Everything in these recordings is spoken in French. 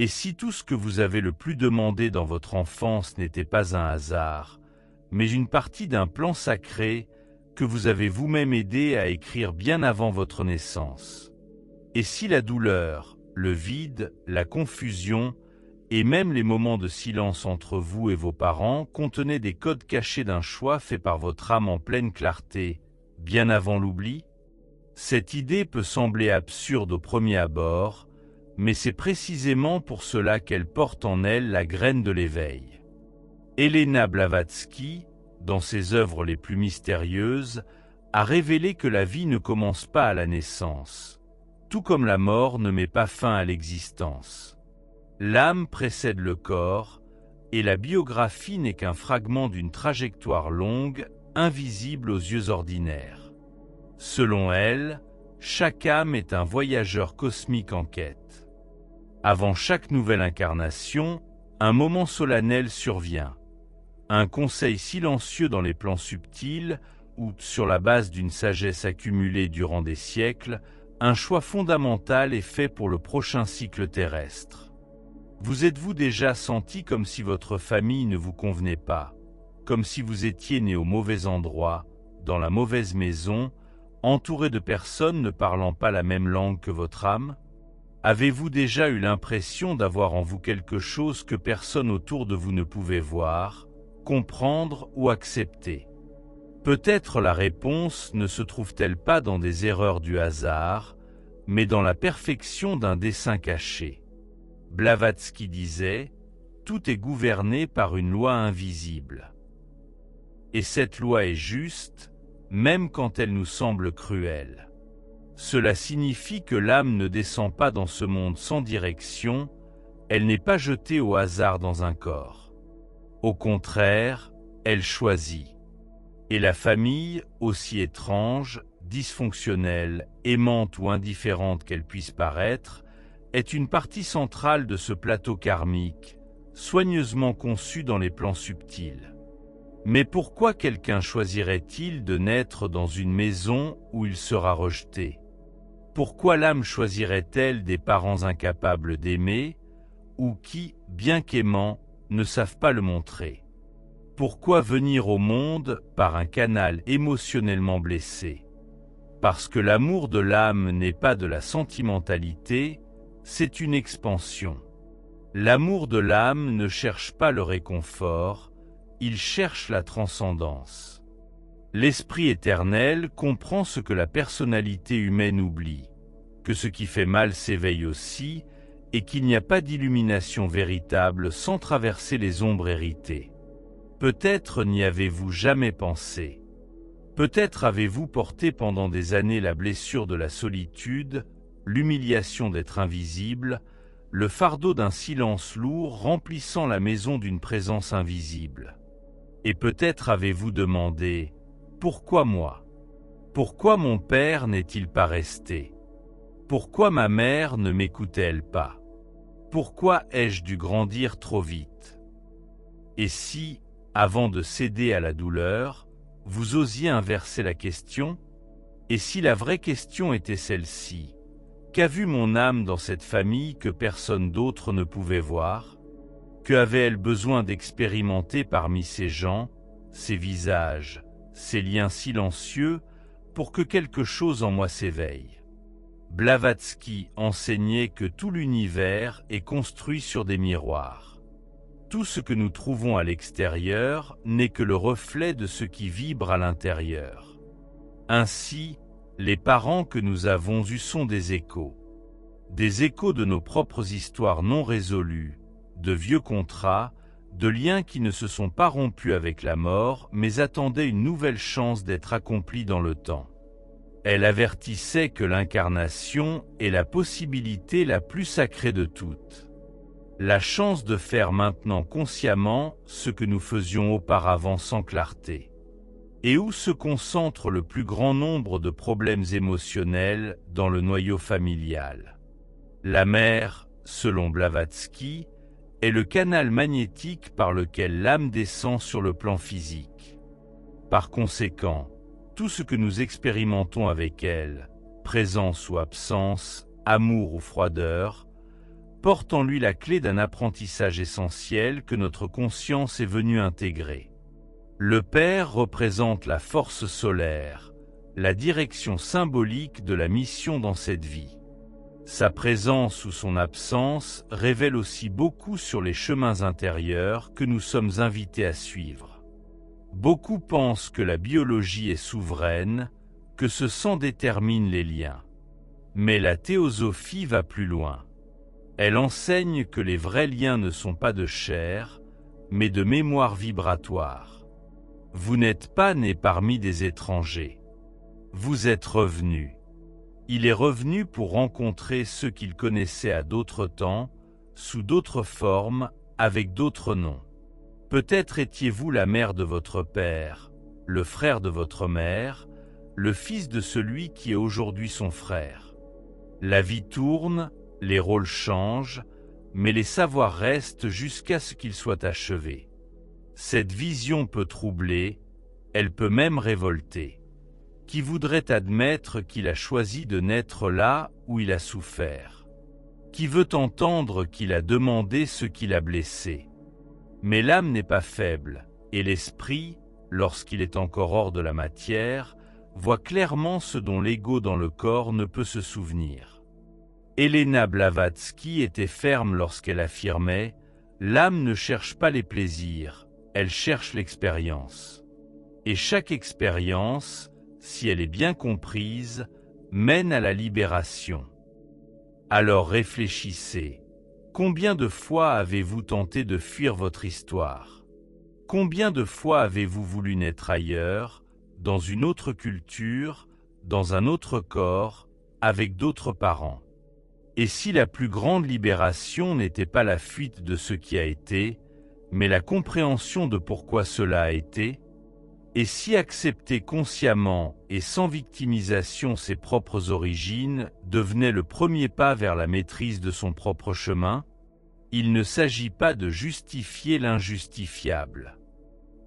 Et si tout ce que vous avez le plus demandé dans votre enfance n'était pas un hasard, mais une partie d'un plan sacré que vous avez vous-même aidé à écrire bien avant votre naissance? Et si la douleur, le vide, la confusion, et même les moments de silence entre vous et vos parents contenaient des codes cachés d'un choix fait par votre âme en pleine clarté, bien avant l'oubli? Cette idée peut sembler absurde au premier abord, mais c'est précisément pour cela qu'elle porte en elle la graine de l'éveil. Helena Blavatsky, dans ses œuvres les plus mystérieuses, a révélé que la vie ne commence pas à la naissance, tout comme la mort ne met pas fin à l'existence. L'âme précède le corps, et la biographie n'est qu'un fragment d'une trajectoire longue, invisible aux yeux ordinaires. Selon elle, chaque âme est un voyageur cosmique en quête. Avant chaque nouvelle incarnation, un moment solennel survient. Un conseil silencieux dans les plans subtils, ou, sur la base d'une sagesse accumulée durant des siècles, un choix fondamental est fait pour le prochain cycle terrestre. Vous êtes-vous déjà senti comme si votre famille ne vous convenait pas, comme si vous étiez né au mauvais endroit, dans la mauvaise maison, entouré de personnes ne parlant pas la même langue que votre âme? Avez-vous déjà eu l'impression d'avoir en vous quelque chose que personne autour de vous ne pouvait voir, comprendre ou accepter? Peut-être la réponse ne se trouve-t-elle pas dans des erreurs du hasard, mais dans la perfection d'un dessein caché. Blavatsky disait « Tout est gouverné par une loi invisible ». Et cette loi est juste, même quand elle nous semble cruelle. Cela signifie que l'âme ne descend pas dans ce monde sans direction, elle n'est pas jetée au hasard dans un corps. Au contraire, elle choisit. Et la famille, aussi étrange, dysfonctionnelle, aimante ou indifférente qu'elle puisse paraître, est une partie centrale de ce plateau karmique, soigneusement conçu dans les plans subtils. Mais pourquoi quelqu'un choisirait-il de naître dans une maison où il sera rejeté? Pourquoi l'âme choisirait-elle des parents incapables d'aimer, ou qui, bien qu'aimants, ne savent pas le montrer? Pourquoi venir au monde par un canal émotionnellement blessé? Parce que l'amour de l'âme n'est pas de la sentimentalité, c'est une expansion. L'amour de l'âme ne cherche pas le réconfort, il cherche la transcendance. L'esprit éternel comprend ce que la personnalité humaine oublie, que ce qui fait mal s'éveille aussi, et qu'il n'y a pas d'illumination véritable sans traverser les ombres héritées. Peut-être n'y avez-vous jamais pensé. Peut-être avez-vous porté pendant des années la blessure de la solitude, l'humiliation d'être invisible, le fardeau d'un silence lourd remplissant la maison d'une présence invisible. Et peut-être avez-vous demandé « Pourquoi moi? Pourquoi mon père n'est-il pas resté? Pourquoi ma mère ne m'écoutait-elle pas? Pourquoi ai-je dû grandir trop vite ?» Et si, avant de céder à la douleur, vous osiez inverser la question? Et si la vraie question était celle-ci? Qu'a vu mon âme dans cette famille que personne d'autre ne pouvait voir? Que avait-elle besoin d'expérimenter parmi ces gens, ces visages, ces liens silencieux, pour que quelque chose en moi s'éveille? Blavatsky enseignait que tout l'univers est construit sur des miroirs. Tout ce que nous trouvons à l'extérieur n'est que le reflet de ce qui vibre à l'intérieur. Ainsi, les parents que nous avons eus sont des échos de nos propres histoires non résolues, de vieux contrats, de liens qui ne se sont pas rompus avec la mort, mais attendaient une nouvelle chance d'être accomplis dans le temps. Elle avertissait que l'incarnation est la possibilité la plus sacrée de toutes. La chance de faire maintenant consciemment ce que nous faisions auparavant sans clarté. Et où se concentre le plus grand nombre de problèmes émotionnels dans le noyau familial. La mère, selon Blavatsky, est le canal magnétique par lequel l'âme descend sur le plan physique. Par conséquent, tout ce que nous expérimentons avec elle, présence ou absence, amour ou froideur, porte en lui la clé d'un apprentissage essentiel que notre conscience est venue intégrer. Le Père représente la force solaire, la direction symbolique de la mission dans cette vie. Sa présence ou son absence révèle aussi beaucoup sur les chemins intérieurs que nous sommes invités à suivre. Beaucoup pensent que la biologie est souveraine, que ce sang détermine les liens. Mais la théosophie va plus loin. Elle enseigne que les vrais liens ne sont pas de chair, mais de mémoire vibratoire. Vous n'êtes pas né parmi des étrangers. Vous êtes revenu. Il est revenu pour rencontrer ceux qu'il connaissait à d'autres temps, sous d'autres formes, avec d'autres noms. Peut-être étiez-vous la mère de votre père, le frère de votre mère, le fils de celui qui est aujourd'hui son frère. La vie tourne, les rôles changent, mais les savoirs restent jusqu'à ce qu'ils soient achevés. Cette vision peut troubler, elle peut même révolter. Qui voudrait admettre qu'il a choisi de naître là où il a souffert? Qui veut entendre qu'il a demandé ce qu'il a blessé? Mais l'âme n'est pas faible, et l'esprit, lorsqu'il est encore hors de la matière, voit clairement ce dont l'ego dans le corps ne peut se souvenir. Helena Blavatsky était ferme lorsqu'elle affirmait « L'âme ne cherche pas les plaisirs, elle cherche l'expérience. » Et chaque expérience, si elle est bien comprise, mène à la libération. Alors réfléchissez. Combien de fois avez-vous tenté de fuir votre histoire? Combien de fois avez-vous voulu naître ailleurs, dans une autre culture, dans un autre corps, avec d'autres parents? Et si la plus grande libération n'était pas la fuite de ce qui a été, mais la compréhension de pourquoi cela a été? Et si accepter consciemment et sans victimisation ses propres origines devenait le premier pas vers la maîtrise de son propre chemin? Il ne s'agit pas de justifier l'injustifiable.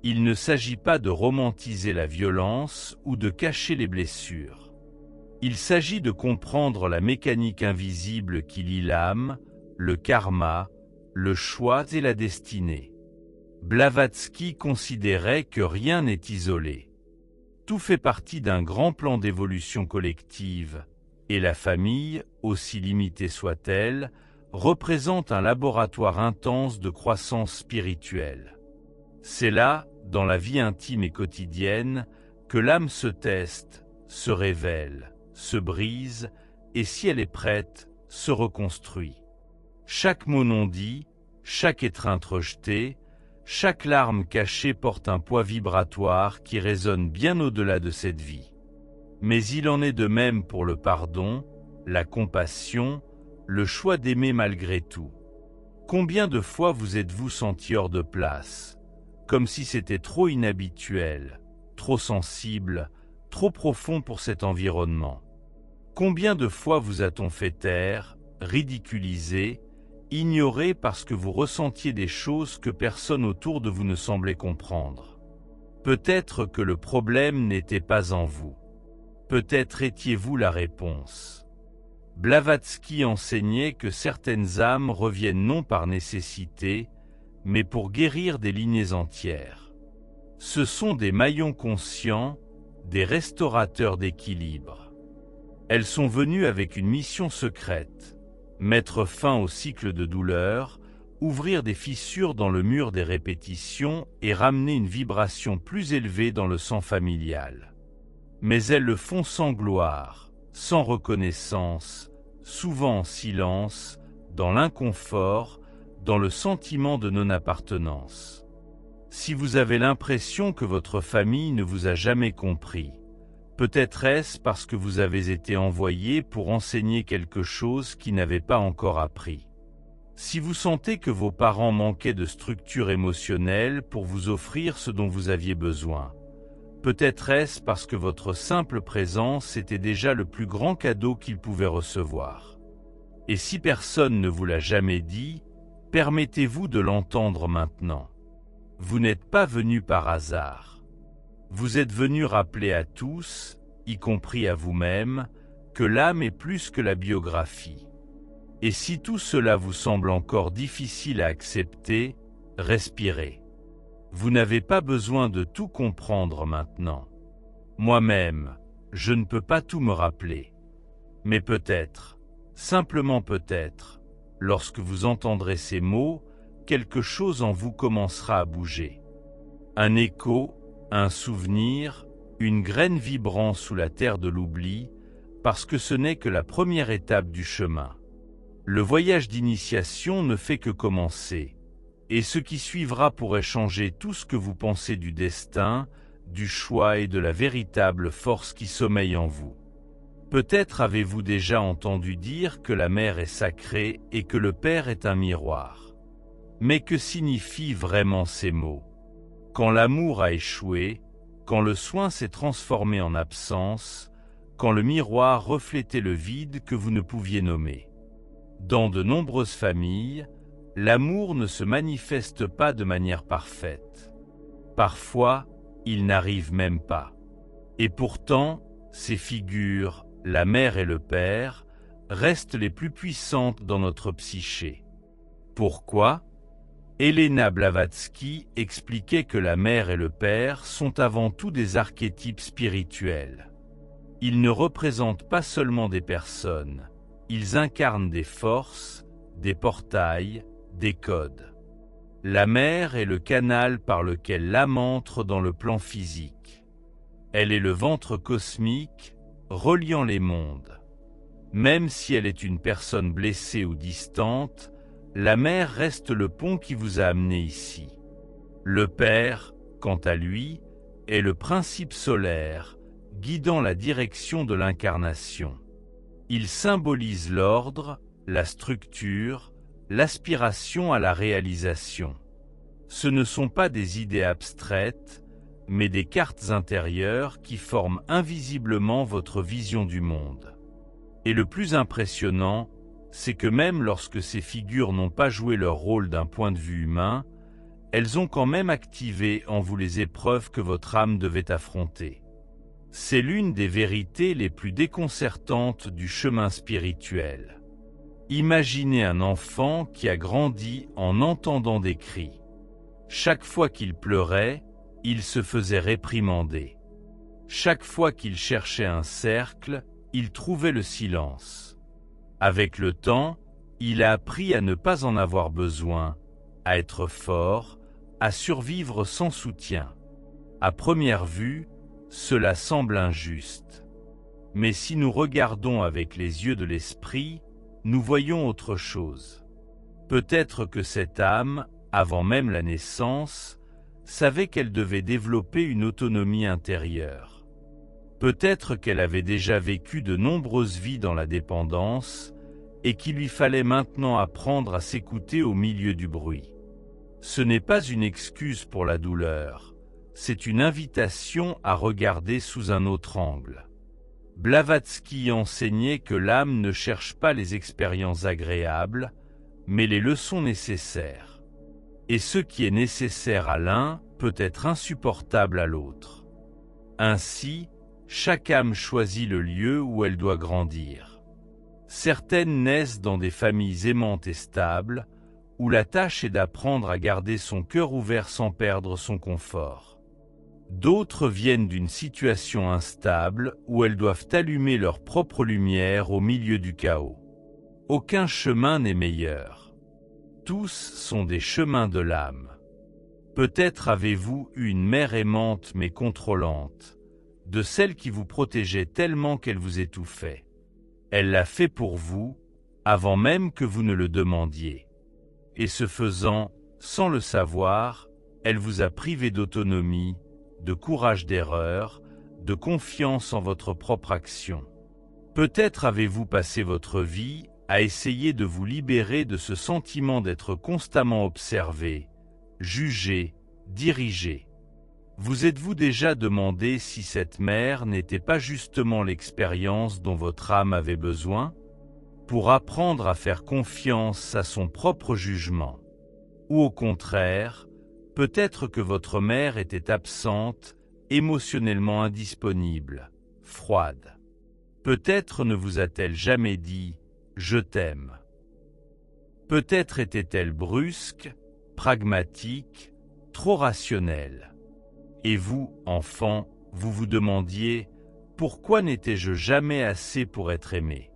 Il ne s'agit pas de romantiser la violence ou de cacher les blessures. Il s'agit de comprendre la mécanique invisible qui lie l'âme, le karma, le choix et la destinée. Blavatsky considérait que rien n'est isolé. Tout fait partie d'un grand plan d'évolution collective, et la famille, aussi limitée soit-elle, représente un laboratoire intense de croissance spirituelle. C'est là, dans la vie intime et quotidienne, que l'âme se teste, se révèle, se brise, et si elle est prête, se reconstruit. Chaque mot non dit, chaque étreinte rejetée, chaque larme cachée porte un poids vibratoire qui résonne bien au-delà de cette vie. Mais il en est de même pour le pardon, la compassion, le choix d'aimer malgré tout. Combien de fois vous êtes-vous senti hors de place, comme si c'était trop inhabituel, trop sensible, trop profond pour cet environnement? Combien de fois vous a-t-on fait taire, ridiculisé, ignoré parce que vous ressentiez des choses que personne autour de vous ne semblait comprendre? Peut-être que le problème n'était pas en vous. Peut-être étiez-vous la réponse. Blavatsky enseignait que certaines âmes reviennent non par nécessité, mais pour guérir des lignées entières. Ce sont des maillons conscients, des restaurateurs d'équilibre. Elles sont venues avec une mission secrète: mettre fin au cycle de douleur, ouvrir des fissures dans le mur des répétitions et ramener une vibration plus élevée dans le sang familial. Mais elles le font sans gloire, sans reconnaissance, souvent en silence, dans l'inconfort, dans le sentiment de non-appartenance. Si vous avez l'impression que votre famille ne vous a jamais compris, peut-être est-ce parce que vous avez été envoyé pour enseigner quelque chose qui n'avait pas encore appris. Si vous sentez que vos parents manquaient de structure émotionnelle pour vous offrir ce dont vous aviez besoin, peut-être est-ce parce que votre simple présence était déjà le plus grand cadeau qu'ils pouvaient recevoir. Et si personne ne vous l'a jamais dit, permettez-vous de l'entendre maintenant. Vous n'êtes pas venu par hasard. Vous êtes venu rappeler à tous, y compris à vous-même, que l'âme est plus que la biographie. Et si tout cela vous semble encore difficile à accepter, respirez. Vous n'avez pas besoin de tout comprendre maintenant. Moi-même, je ne peux pas tout me rappeler. Mais peut-être, simplement peut-être, lorsque vous entendrez ces mots, quelque chose en vous commencera à bouger. Un écho, un souvenir, une graine vibrant sous la terre de l'oubli, parce que ce n'est que la première étape du chemin. Le voyage d'initiation ne fait que commencer, et ce qui suivra pourrait changer tout ce que vous pensez du destin, du choix et de la véritable force qui sommeille en vous. Peut-être avez-vous déjà entendu dire que la mère est sacrée et que le père est un miroir. Mais que signifient vraiment ces mots? Quand l'amour a échoué, quand le soin s'est transformé en absence, quand le miroir reflétait le vide que vous ne pouviez nommer. Dans de nombreuses familles, l'amour ne se manifeste pas de manière parfaite. Parfois, il n'arrive même pas. Et pourtant, ces figures, la mère et le père, restent les plus puissantes dans notre psyché. Pourquoi? Elena Blavatsky expliquait que la mère et le père sont avant tout des archétypes spirituels. Ils ne représentent pas seulement des personnes, ils incarnent des forces, des portails, des codes. La mère est le canal par lequel l'âme entre dans le plan physique. Elle est le ventre cosmique, reliant les mondes. Même si elle est une personne blessée ou distante, la mère reste le pont qui vous a amené ici. Le père, quant à lui, est le principe solaire, guidant la direction de l'incarnation. Il symbolise l'ordre, la structure, l'aspiration à la réalisation. Ce ne sont pas des idées abstraites, mais des cartes intérieures qui forment invisiblement votre vision du monde. Et le plus impressionnant, c'est que même lorsque ces figures n'ont pas joué leur rôle d'un point de vue humain, elles ont quand même activé en vous les épreuves que votre âme devait affronter. C'est l'une des vérités les plus déconcertantes du chemin spirituel. Imaginez un enfant qui a grandi en entendant des cris. Chaque fois qu'il pleurait, il se faisait réprimander. Chaque fois qu'il cherchait un cercle, il trouvait le silence. Avec le temps, il a appris à ne pas en avoir besoin, à être fort, à survivre sans soutien. À première vue, cela semble injuste. Mais si nous regardons avec les yeux de l'esprit, nous voyons autre chose. Peut-être que cette âme, avant même la naissance, savait qu'elle devait développer une autonomie intérieure. Peut-être qu'elle avait déjà vécu de nombreuses vies dans la dépendance et qu'il lui fallait maintenant apprendre à s'écouter au milieu du bruit. Ce n'est pas une excuse pour la douleur. C'est une invitation à regarder sous un autre angle. Blavatsky enseignait que l'âme ne cherche pas les expériences agréables, mais les leçons nécessaires. Et ce qui est nécessaire à l'un peut être insupportable à l'autre. Ainsi, chaque âme choisit le lieu où elle doit grandir. Certaines naissent dans des familles aimantes et stables, où la tâche est d'apprendre à garder son cœur ouvert sans perdre son confort. D'autres viennent d'une situation instable où elles doivent allumer leur propre lumière au milieu du chaos. Aucun chemin n'est meilleur. Tous sont des chemins de l'âme. Peut-être avez-vous eu une mère aimante mais contrôlante, de celle qui vous protégeait tellement qu'elle vous étouffait. Elle l'a fait pour vous, avant même que vous ne le demandiez. Et ce faisant, sans le savoir, elle vous a privé d'autonomie, de courage d'erreur, de confiance en votre propre action. Peut-être avez-vous passé votre vie à essayer de vous libérer de ce sentiment d'être constamment observé, jugé, dirigé. Vous êtes-vous déjà demandé si cette mère n'était pas justement l'expérience dont votre âme avait besoin, pour apprendre à faire confiance à son propre jugement? Ou au contraire, peut-être que votre mère était absente, émotionnellement indisponible, froide. Peut-être ne vous a-t-elle jamais dit « je t'aime ». Peut-être était-elle brusque, pragmatique, trop rationnelle. Et vous, enfant, vous vous demandiez « Pourquoi n'étais-je jamais assez pour être aimé ?»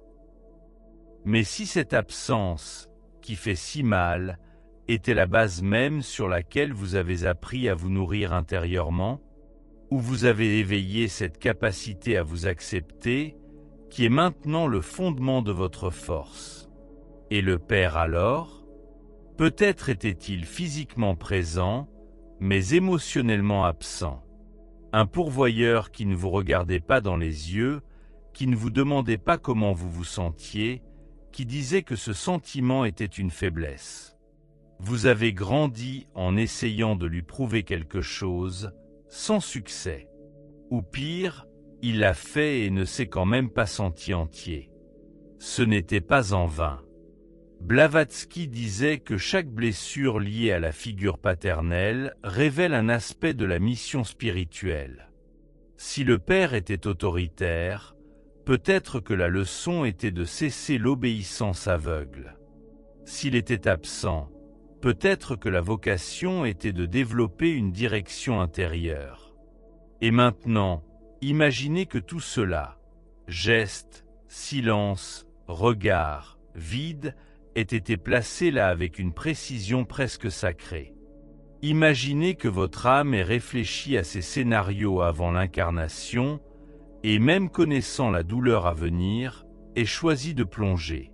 Mais si cette absence, qui fait si mal, était la base même sur laquelle vous avez appris à vous nourrir intérieurement, où vous avez éveillé cette capacité à vous accepter, qui est maintenant le fondement de votre force. Et le Père alors? Peut-être était-il physiquement présent, mais émotionnellement absent. Un pourvoyeur qui ne vous regardait pas dans les yeux, qui ne vous demandait pas comment vous vous sentiez, qui disait que ce sentiment était une faiblesse. Vous avez grandi en essayant de lui prouver quelque chose, sans succès. Ou pire, il l'a fait et ne s'est quand même pas senti entier. Ce n'était pas en vain. Blavatsky disait que chaque blessure liée à la figure paternelle révèle un aspect de la mission spirituelle. Si le père était autoritaire, peut-être que la leçon était de cesser l'obéissance aveugle. S'il était absent, peut-être que la vocation était de développer une direction intérieure. Et maintenant, imaginez que tout cela, gestes, silence, regard, vide, ait été placé là avec une précision presque sacrée. Imaginez que votre âme ait réfléchi à ces scénarios avant l'incarnation, et même connaissant la douleur à venir, ait choisi de plonger.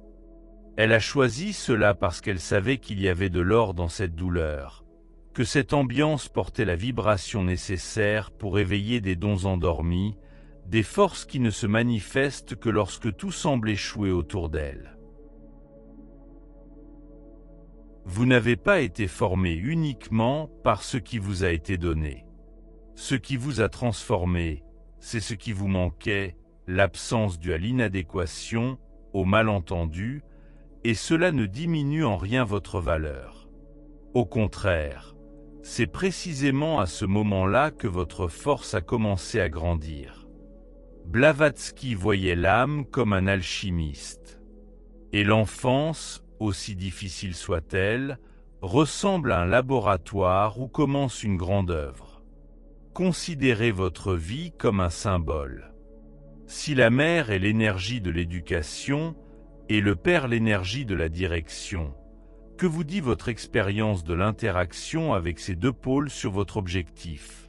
Elle a choisi cela parce qu'elle savait qu'il y avait de l'or dans cette douleur, que cette ambiance portait la vibration nécessaire pour éveiller des dons endormis, des forces qui ne se manifestent que lorsque tout semble échouer autour d'elle. Vous n'avez pas été formé uniquement par ce qui vous a été donné. Ce qui vous a transformé, c'est ce qui vous manquait, l'absence due à l'inadéquation, au malentendu, et cela ne diminue en rien votre valeur. Au contraire, c'est précisément à ce moment-là que votre force a commencé à grandir. Blavatsky voyait l'âme comme un alchimiste. Et l'enfance, aussi difficile soit-elle, ressemble à un laboratoire où commence une grande œuvre. Considérez votre vie comme un symbole. Si la mère est l'énergie de l'éducation et le père l'énergie de la direction, que vous dit votre expérience de l'interaction avec ces deux pôles sur votre objectif?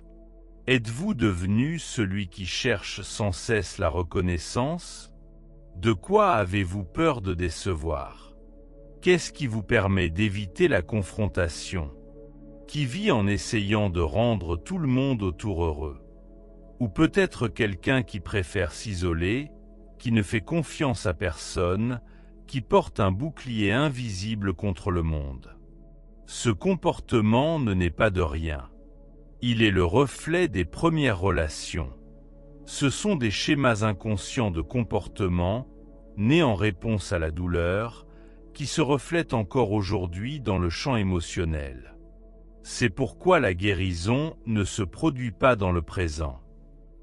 Êtes-vous devenu celui qui cherche sans cesse la reconnaissance? De quoi avez-vous peur de décevoir? Qu'est-ce qui vous permet d'éviter la confrontation? Qui vit en essayant de rendre tout le monde autour heureux? Ou peut-être quelqu'un qui préfère s'isoler, qui ne fait confiance à personne, qui porte un bouclier invisible contre le monde. Ce comportement ne naît pas de rien. Il est le reflet des premières relations. Ce sont des schémas inconscients de comportement, nés en réponse à la douleur, qui se reflètent encore aujourd'hui dans le champ émotionnel. C'est pourquoi la guérison ne se produit pas dans le présent.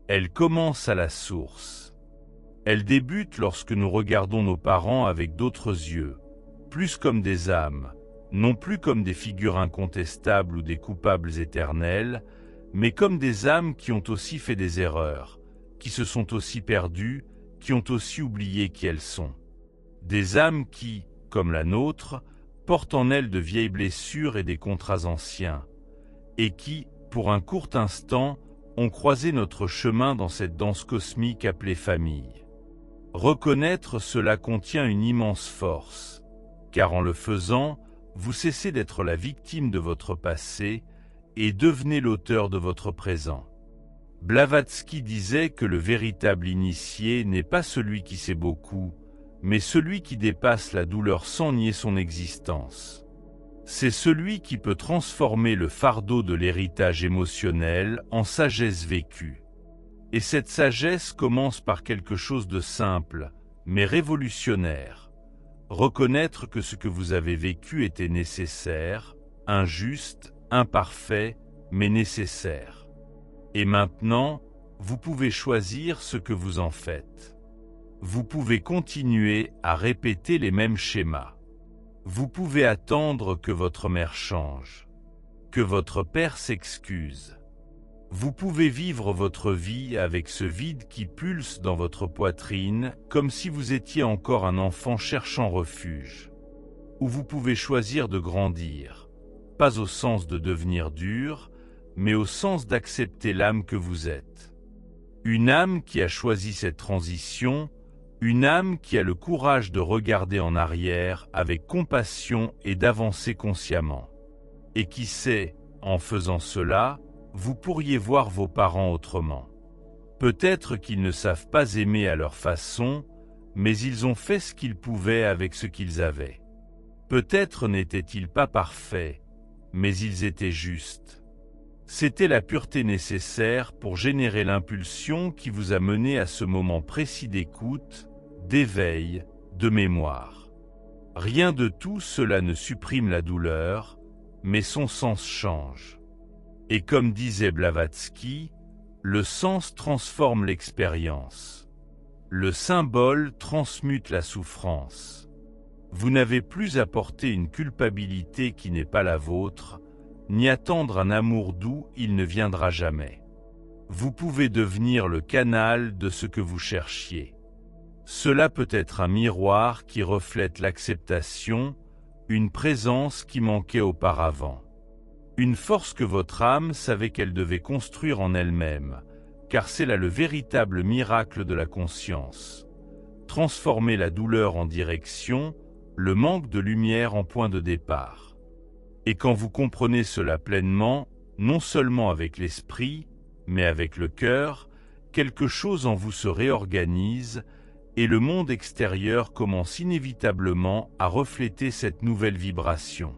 Elle commence à la source. Elle débute lorsque nous regardons nos parents avec d'autres yeux, plus comme des âmes, non plus comme des figures incontestables ou des coupables éternels, mais comme des âmes qui ont aussi fait des erreurs, qui se sont aussi perdues, qui ont aussi oublié qui elles sont. Des âmes qui, comme la nôtre, portent en elles de vieilles blessures et des contrats anciens, et qui, pour un court instant, ont croisé notre chemin dans cette danse cosmique appelée famille. Reconnaître cela contient une immense force, car en le faisant, vous cessez d'être la victime de votre passé et devenez l'auteur de votre présent. Blavatsky disait que le véritable initié n'est pas celui qui sait beaucoup, mais celui qui dépasse la douleur sans nier son existence. C'est celui qui peut transformer le fardeau de l'héritage émotionnel en sagesse vécue. Et cette sagesse commence par quelque chose de simple, mais révolutionnaire. Reconnaître que ce que vous avez vécu était nécessaire, injuste, imparfait, mais nécessaire. Et maintenant, vous pouvez choisir ce que vous en faites. Vous pouvez continuer à répéter les mêmes schémas. Vous pouvez attendre que votre mère change, que votre père s'excuse. Vous pouvez vivre votre vie avec ce vide qui pulse dans votre poitrine, comme si vous étiez encore un enfant cherchant refuge. Ou vous pouvez choisir de grandir, pas au sens de devenir dur, mais au sens d'accepter l'âme que vous êtes. Une âme qui a choisi cette transition, une âme qui a le courage de regarder en arrière avec compassion et d'avancer consciemment. Et qui sait, en faisant cela, vous pourriez voir vos parents autrement. Peut-être qu'ils ne savent pas aimer à leur façon, mais ils ont fait ce qu'ils pouvaient avec ce qu'ils avaient. Peut-être n'étaient-ils pas parfaits, mais ils étaient justes. C'était la pureté nécessaire pour générer l'impulsion qui vous a mené à ce moment précis d'écoute, d'éveil, de mémoire. Rien de tout cela ne supprime la douleur, mais son sens change. Et comme disait Blavatsky, le sens transforme l'expérience. Le symbole transmute la souffrance. Vous n'avez plus à porter une culpabilité qui n'est pas la vôtre, ni attendre un amour doux, il ne viendra jamais. Vous pouvez devenir le canal de ce que vous cherchiez. Cela peut être un miroir qui reflète l'acceptation, une présence qui manquait auparavant. Une force que votre âme savait qu'elle devait construire en elle-même, car c'est là le véritable miracle de la conscience. Transformer la douleur en direction, le manque de lumière en point de départ. Et quand vous comprenez cela pleinement, non seulement avec l'esprit, mais avec le cœur, quelque chose en vous se réorganise, et le monde extérieur commence inévitablement à refléter cette nouvelle vibration.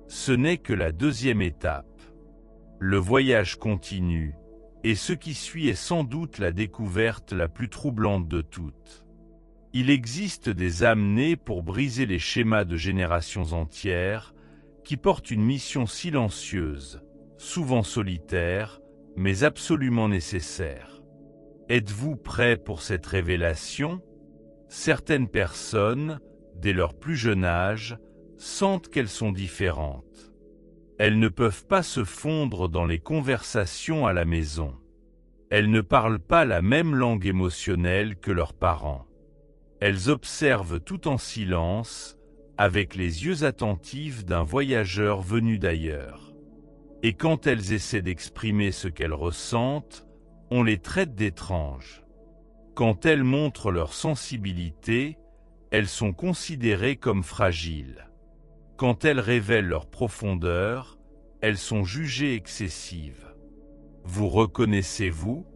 Ce n'est que la deuxième étape. Le voyage continue, et ce qui suit est sans doute la découverte la plus troublante de toutes. Il existe des âmes nées pour briser les schémas de générations entières, qui portent une mission silencieuse, souvent solitaire, mais absolument nécessaire. Êtes-vous prêt pour cette révélation? Certaines personnes, dès leur plus jeune âge, sentent qu'elles sont différentes. Elles ne peuvent pas se fondre dans les conversations à la maison. Elles ne parlent pas la même langue émotionnelle que leurs parents. Elles observent tout en silence, avec les yeux attentifs d'un voyageur venu d'ailleurs. Et quand elles essaient d'exprimer ce qu'elles ressentent, on les traite d'étranges. Quand elles montrent leur sensibilité, elles sont considérées comme fragiles. Quand elles révèlent leur profondeur, elles sont jugées excessives. Vous reconnaissez-vous?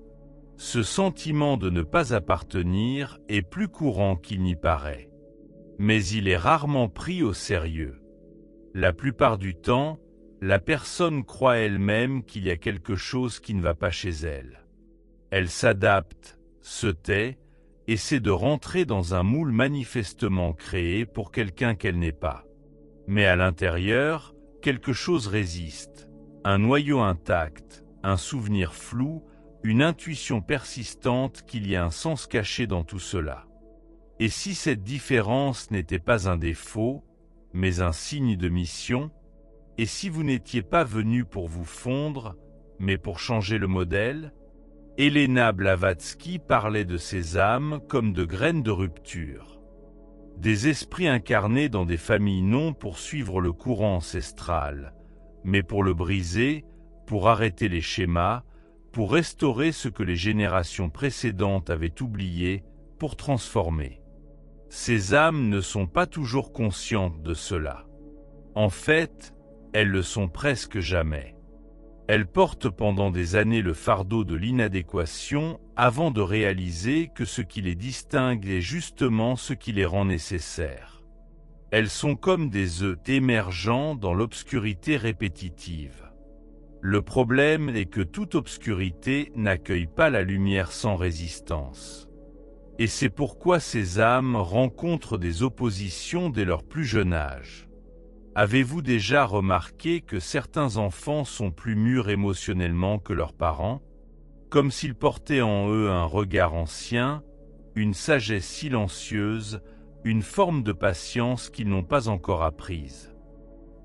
Ce sentiment de ne pas appartenir est plus courant qu'il n'y paraît. Mais il est rarement pris au sérieux. La plupart du temps, la personne croit elle-même qu'il y a quelque chose qui ne va pas chez elle. Elle s'adapte, se tait, essaie de rentrer dans un moule manifestement créé pour quelqu'un qu'elle n'est pas. Mais à l'intérieur, quelque chose résiste, un noyau intact, un souvenir flou, une intuition persistante qu'il y a un sens caché dans tout cela. Et si cette différence n'était pas un défaut, mais un signe de mission? Et si vous n'étiez pas venu pour vous fondre, mais pour changer le modèle? Helena Blavatsky parlait de ces âmes comme de graines de rupture. Des esprits incarnés dans des familles non pour suivre le courant ancestral, mais pour le briser, pour arrêter les schémas, pour restaurer ce que les générations précédentes avaient oublié, pour transformer. Ces âmes ne sont pas toujours conscientes de cela. En fait, elles le sont presque jamais. Elles portent pendant des années le fardeau de l'inadéquation avant de réaliser que ce qui les distingue est justement ce qui les rend nécessaires. Elles sont comme des œufs émergeants dans l'obscurité répétitive. Le problème est que toute obscurité n'accueille pas la lumière sans résistance. Et c'est pourquoi ces âmes rencontrent des oppositions dès leur plus jeune âge. Avez-vous déjà remarqué que certains enfants sont plus mûrs émotionnellement que leurs parents? Comme s'ils portaient en eux un regard ancien, une sagesse silencieuse, une forme de patience qu'ils n'ont pas encore apprise.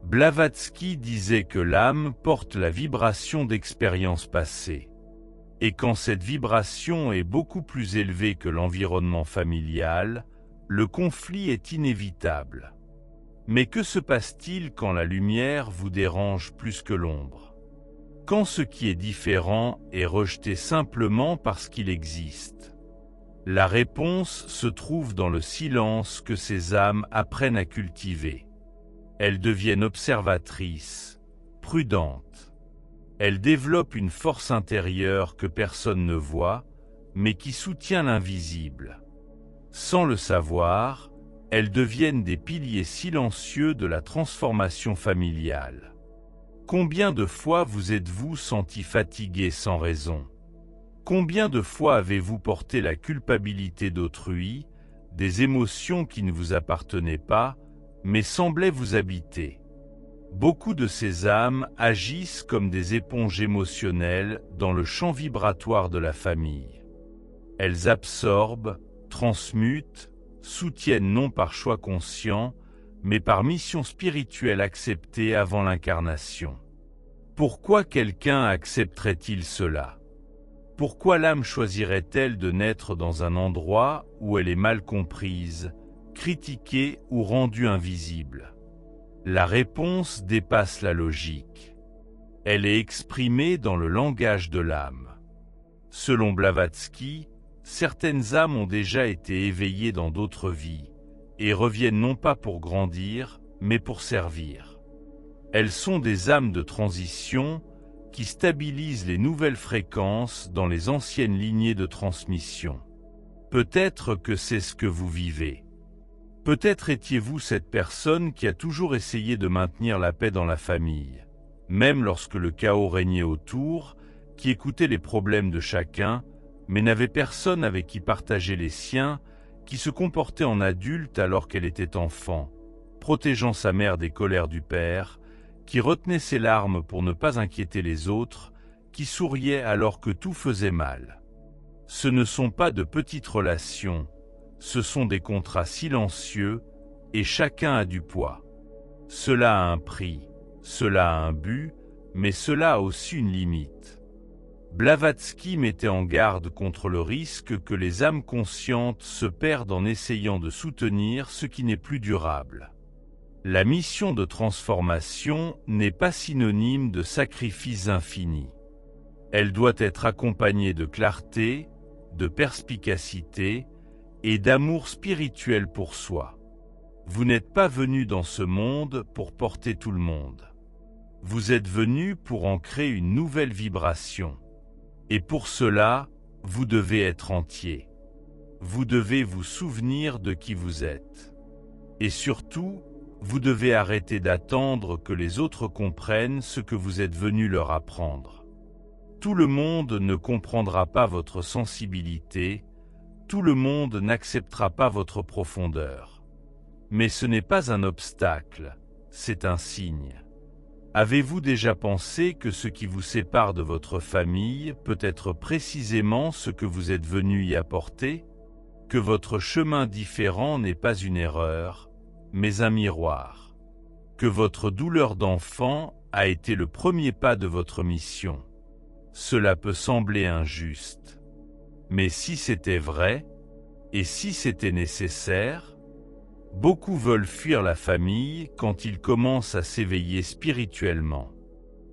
Blavatsky disait que l'âme porte la vibration d'expériences passées. Et quand cette vibration est beaucoup plus élevée que l'environnement familial, le conflit est inévitable. Mais que se passe-t-il quand la lumière vous dérange plus que l'ombre? Quand ce qui est différent est rejeté simplement parce qu'il existe? La réponse se trouve dans le silence que ces âmes apprennent à cultiver. Elles deviennent observatrices, prudentes. Elles développent une force intérieure que personne ne voit, mais qui soutient l'invisible. Sans le savoir, elles deviennent des piliers silencieux de la transformation familiale. Combien de fois vous êtes-vous senti fatigué sans raison? Combien de fois avez-vous porté la culpabilité d'autrui, des émotions qui ne vous appartenaient pas, mais semblaient vous habiter? Beaucoup de ces âmes agissent comme des éponges émotionnelles dans le champ vibratoire de la famille. Elles absorbent, transmutent, soutiennent non par choix conscient, mais par mission spirituelle acceptée avant l'incarnation. Pourquoi quelqu'un accepterait-il cela? Pourquoi l'âme choisirait-elle de naître dans un endroit où elle est mal comprise, critiquée ou rendue invisible? La réponse dépasse la logique. Elle est exprimée dans le langage de l'âme. Selon Blavatsky, certaines âmes ont déjà été éveillées dans d'autres vies et reviennent non pas pour grandir, mais pour servir. Elles sont des âmes de transition qui stabilisent les nouvelles fréquences dans les anciennes lignées de transmission. Peut-être que c'est ce que vous vivez. Peut-être étiez-vous cette personne qui a toujours essayé de maintenir la paix dans la famille, même lorsque le chaos régnait autour, qui écoutait les problèmes de chacun, mais n'avait personne avec qui partager les siens, qui se comportait en adulte alors qu'elle était enfant, protégeant sa mère des colères du père, qui retenait ses larmes pour ne pas inquiéter les autres, qui souriait alors que tout faisait mal. Ce ne sont pas de petites relations, ce sont des contrats silencieux, et chacun a du poids. Cela a un prix, cela a un but, mais cela a aussi une limite. Blavatsky mettait en garde contre le risque que les âmes conscientes se perdent en essayant de soutenir ce qui n'est plus durable. La mission de transformation n'est pas synonyme de sacrifice infini. Elle doit être accompagnée de clarté, de perspicacité et d'amour spirituel pour soi. Vous n'êtes pas venu dans ce monde pour porter tout le monde. Vous êtes venu pour en créer une nouvelle vibration. Et pour cela, vous devez être entier. Vous devez vous souvenir de qui vous êtes. Et surtout, vous devez arrêter d'attendre que les autres comprennent ce que vous êtes venu leur apprendre. Tout le monde ne comprendra pas votre sensibilité, tout le monde n'acceptera pas votre profondeur. Mais ce n'est pas un obstacle, c'est un signe. Avez-vous déjà pensé que ce qui vous sépare de votre famille peut être précisément ce que vous êtes venu y apporter? Que votre chemin différent n'est pas une erreur, mais un miroir. Que votre douleur d'enfant a été le premier pas de votre mission. Cela peut sembler injuste. Mais si c'était vrai, et si c'était nécessaire, beaucoup veulent fuir la famille quand ils commencent à s'éveiller spirituellement.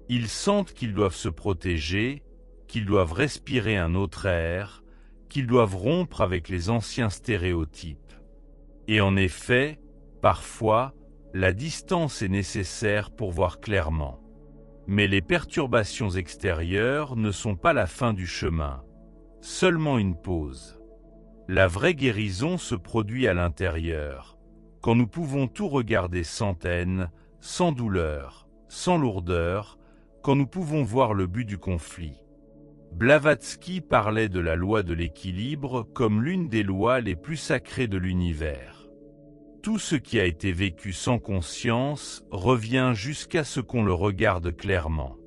Ils sentent qu'ils doivent se protéger, qu'ils doivent respirer un autre air, qu'ils doivent rompre avec les anciens stéréotypes. Et en effet, parfois, la distance est nécessaire pour voir clairement. Mais les perturbations extérieures ne sont pas la fin du chemin, seulement une pause. La vraie guérison se produit à l'intérieur, quand nous pouvons tout regarder sans haine, sans douleur, sans lourdeur, quand nous pouvons voir le but du conflit. Blavatsky parlait de la loi de l'équilibre comme l'une des lois les plus sacrées de l'univers. Tout ce qui a été vécu sans conscience revient jusqu'à ce qu'on le regarde clairement.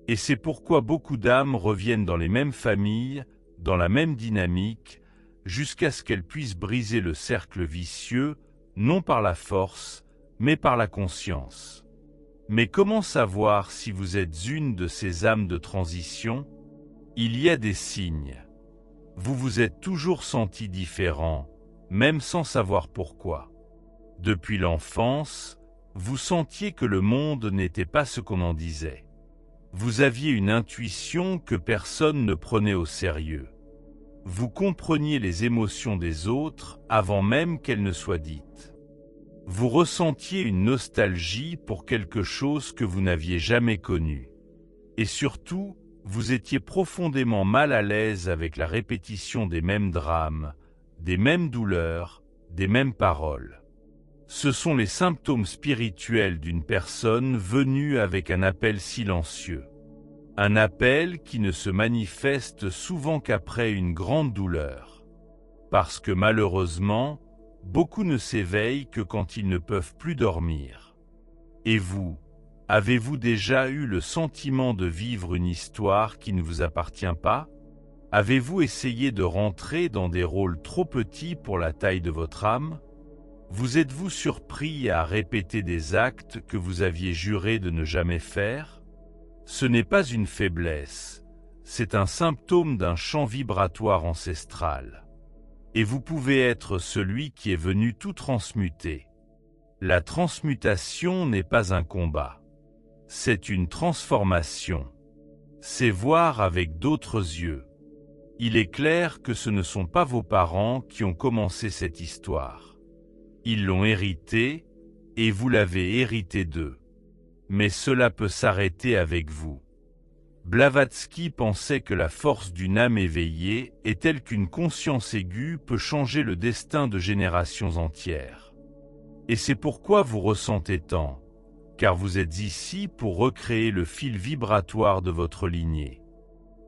Et c'est pourquoi beaucoup d'âmes reviennent dans les mêmes familles, dans la même dynamique, jusqu'à ce qu'elle puisse briser le cercle vicieux, non par la force, mais par la conscience. Mais comment savoir si vous êtes une de ces âmes de transition? Il y a des signes. Vous vous êtes toujours senti différent, même sans savoir pourquoi. Depuis l'enfance, vous sentiez que le monde n'était pas ce qu'on en disait. Vous aviez une intuition que personne ne prenait au sérieux. Vous compreniez les émotions des autres avant même qu'elles ne soient dites. Vous ressentiez une nostalgie pour quelque chose que vous n'aviez jamais connu. Et surtout, vous étiez profondément mal à l'aise avec la répétition des mêmes drames, des mêmes douleurs, des mêmes paroles. Ce sont les symptômes spirituels d'une personne venue avec un appel silencieux. Un appel qui ne se manifeste souvent qu'après une grande douleur. Parce que malheureusement, beaucoup ne s'éveillent que quand ils ne peuvent plus dormir. Et vous, avez-vous déjà eu le sentiment de vivre une histoire qui ne vous appartient pas? Avez-vous essayé de rentrer dans des rôles trop petits pour la taille de votre âme? Vous êtes-vous surpris à répéter des actes que vous aviez juré de ne jamais faire? Ce n'est pas une faiblesse, c'est un symptôme d'un champ vibratoire ancestral. Et vous pouvez être celui qui est venu tout transmuter. La transmutation n'est pas un combat. C'est une transformation. C'est voir avec d'autres yeux. Il est clair que ce ne sont pas vos parents qui ont commencé cette histoire. Ils l'ont héritée, et vous l'avez héritée d'eux. Mais cela peut s'arrêter avec vous. Blavatsky pensait que la force d'une âme éveillée est telle qu'une conscience aiguë peut changer le destin de générations entières. Et c'est pourquoi vous ressentez tant, car vous êtes ici pour recréer le fil vibratoire de votre lignée.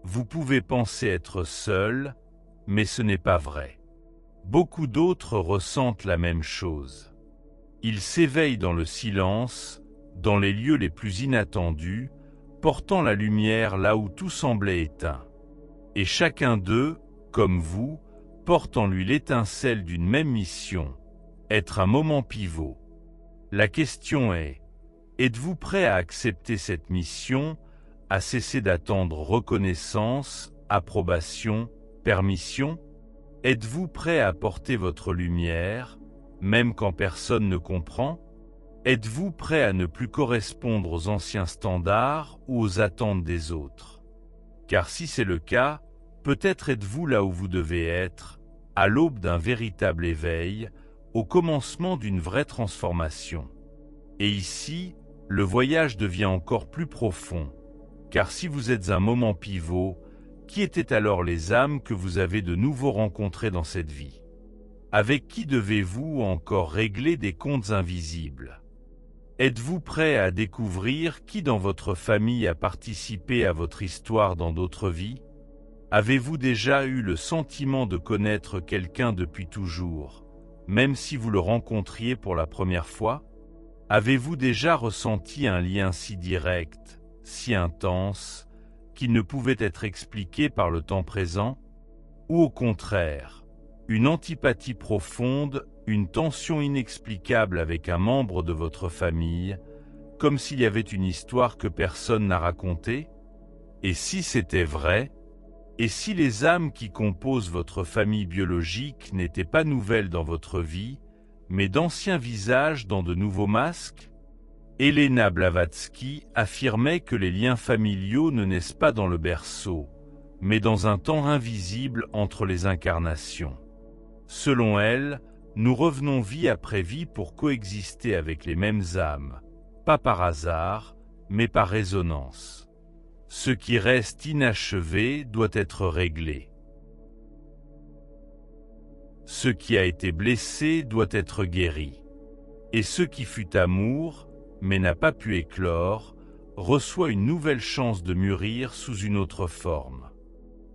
Vous pouvez penser être seul, mais ce n'est pas vrai. Beaucoup d'autres ressentent la même chose. Ils s'éveillent dans le silence, dans les lieux les plus inattendus, portant la lumière là où tout semblait éteint. Et chacun d'eux, comme vous, porte en lui l'étincelle d'une même mission, être un moment pivot. La question est, êtes-vous prêt à accepter cette mission, à cesser d'attendre reconnaissance, approbation, permission? Êtes-vous prêt à porter votre lumière, même quand personne ne comprend? Êtes-vous prêt à ne plus correspondre aux anciens standards ou aux attentes des autres? Car si c'est le cas, peut-être êtes-vous là où vous devez être, à l'aube d'un véritable éveil, au commencement d'une vraie transformation. Et ici, le voyage devient encore plus profond, car si vous êtes un moment pivot, qui étaient alors les âmes que vous avez de nouveau rencontrées dans cette vie? Avec qui devez-vous encore régler des comptes invisibles? Êtes-vous prêt à découvrir qui dans votre famille a participé à votre histoire dans d'autres vies? Avez-vous déjà eu le sentiment de connaître quelqu'un depuis toujours, même si vous le rencontriez pour la première fois? Avez-vous déjà ressenti un lien si direct, si intense, qu'il ne pouvait être expliqué par le temps présent? Ou au contraire, une antipathie profonde, une tension inexplicable avec un membre de votre famille, comme s'il y avait une histoire que personne n'a racontée? Et si c'était vrai? Et si les âmes qui composent votre famille biologique n'étaient pas nouvelles dans votre vie, mais d'anciens visages dans de nouveaux masques? Helena Blavatsky affirmait que les liens familiaux ne naissent pas dans le berceau, mais dans un temps invisible entre les incarnations. Selon elle, nous revenons vie après vie pour coexister avec les mêmes âmes, pas par hasard, mais par résonance. Ce qui reste inachevé doit être réglé. Ce qui a été blessé doit être guéri. Et ce qui fut amour, mais n'a pas pu éclore, reçoit une nouvelle chance de mûrir sous une autre forme.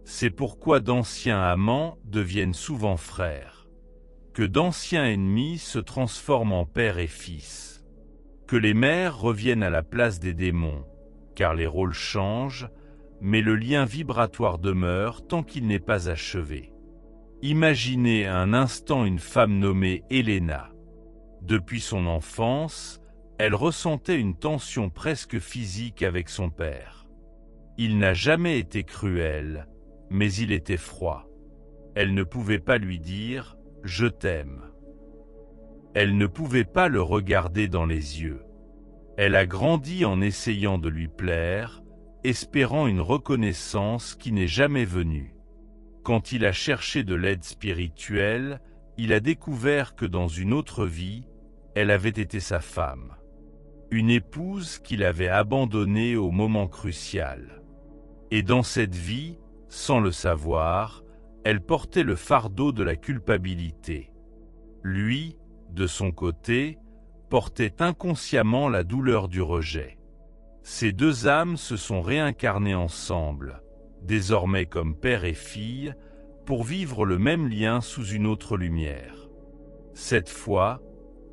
C'est pourquoi d'anciens amants deviennent souvent frères. Que d'anciens ennemis se transforment en père et fils. Que les mères reviennent à la place des démons, car les rôles changent, mais le lien vibratoire demeure tant qu'il n'est pas achevé. Imaginez un instant une femme nommée Elena. Depuis son enfance, elle ressentait une tension presque physique avec son père. Il n'a jamais été cruel, mais il était froid. Elle ne pouvait pas lui dire « je t'aime ». Elle ne pouvait pas le regarder dans les yeux. Elle a grandi en essayant de lui plaire, espérant une reconnaissance qui n'est jamais venue. Quand il a cherché de l'aide spirituelle, il a découvert que dans une autre vie, elle avait été sa femme. Une épouse qu'il avait abandonnée au moment crucial. Et dans cette vie, sans le savoir, elle portait le fardeau de la culpabilité. Lui, de son côté, portait inconsciemment la douleur du rejet. Ces deux âmes se sont réincarnées ensemble, désormais comme père et fille, pour vivre le même lien sous une autre lumière. Cette fois,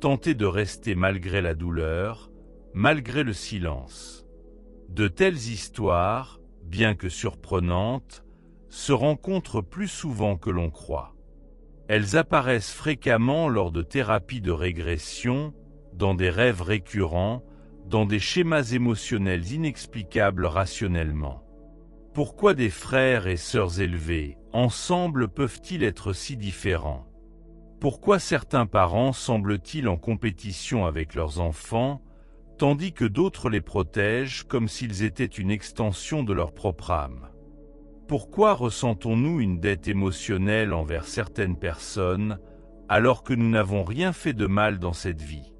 tenter de rester malgré la douleur, malgré le silence. De telles histoires, bien que surprenantes, se rencontrent plus souvent que l'on croit. Elles apparaissent fréquemment lors de thérapies de régression, dans des rêves récurrents, dans des schémas émotionnels inexplicables rationnellement. Pourquoi des frères et sœurs élevés, ensemble, peuvent-ils être si différents? Pourquoi certains parents semblent-ils en compétition avec leurs enfants, tandis que d'autres les protègent comme s'ils étaient une extension de leur propre âme? Pourquoi ressentons-nous une dette émotionnelle envers certaines personnes, alors que nous n'avons rien fait de mal dans cette vie?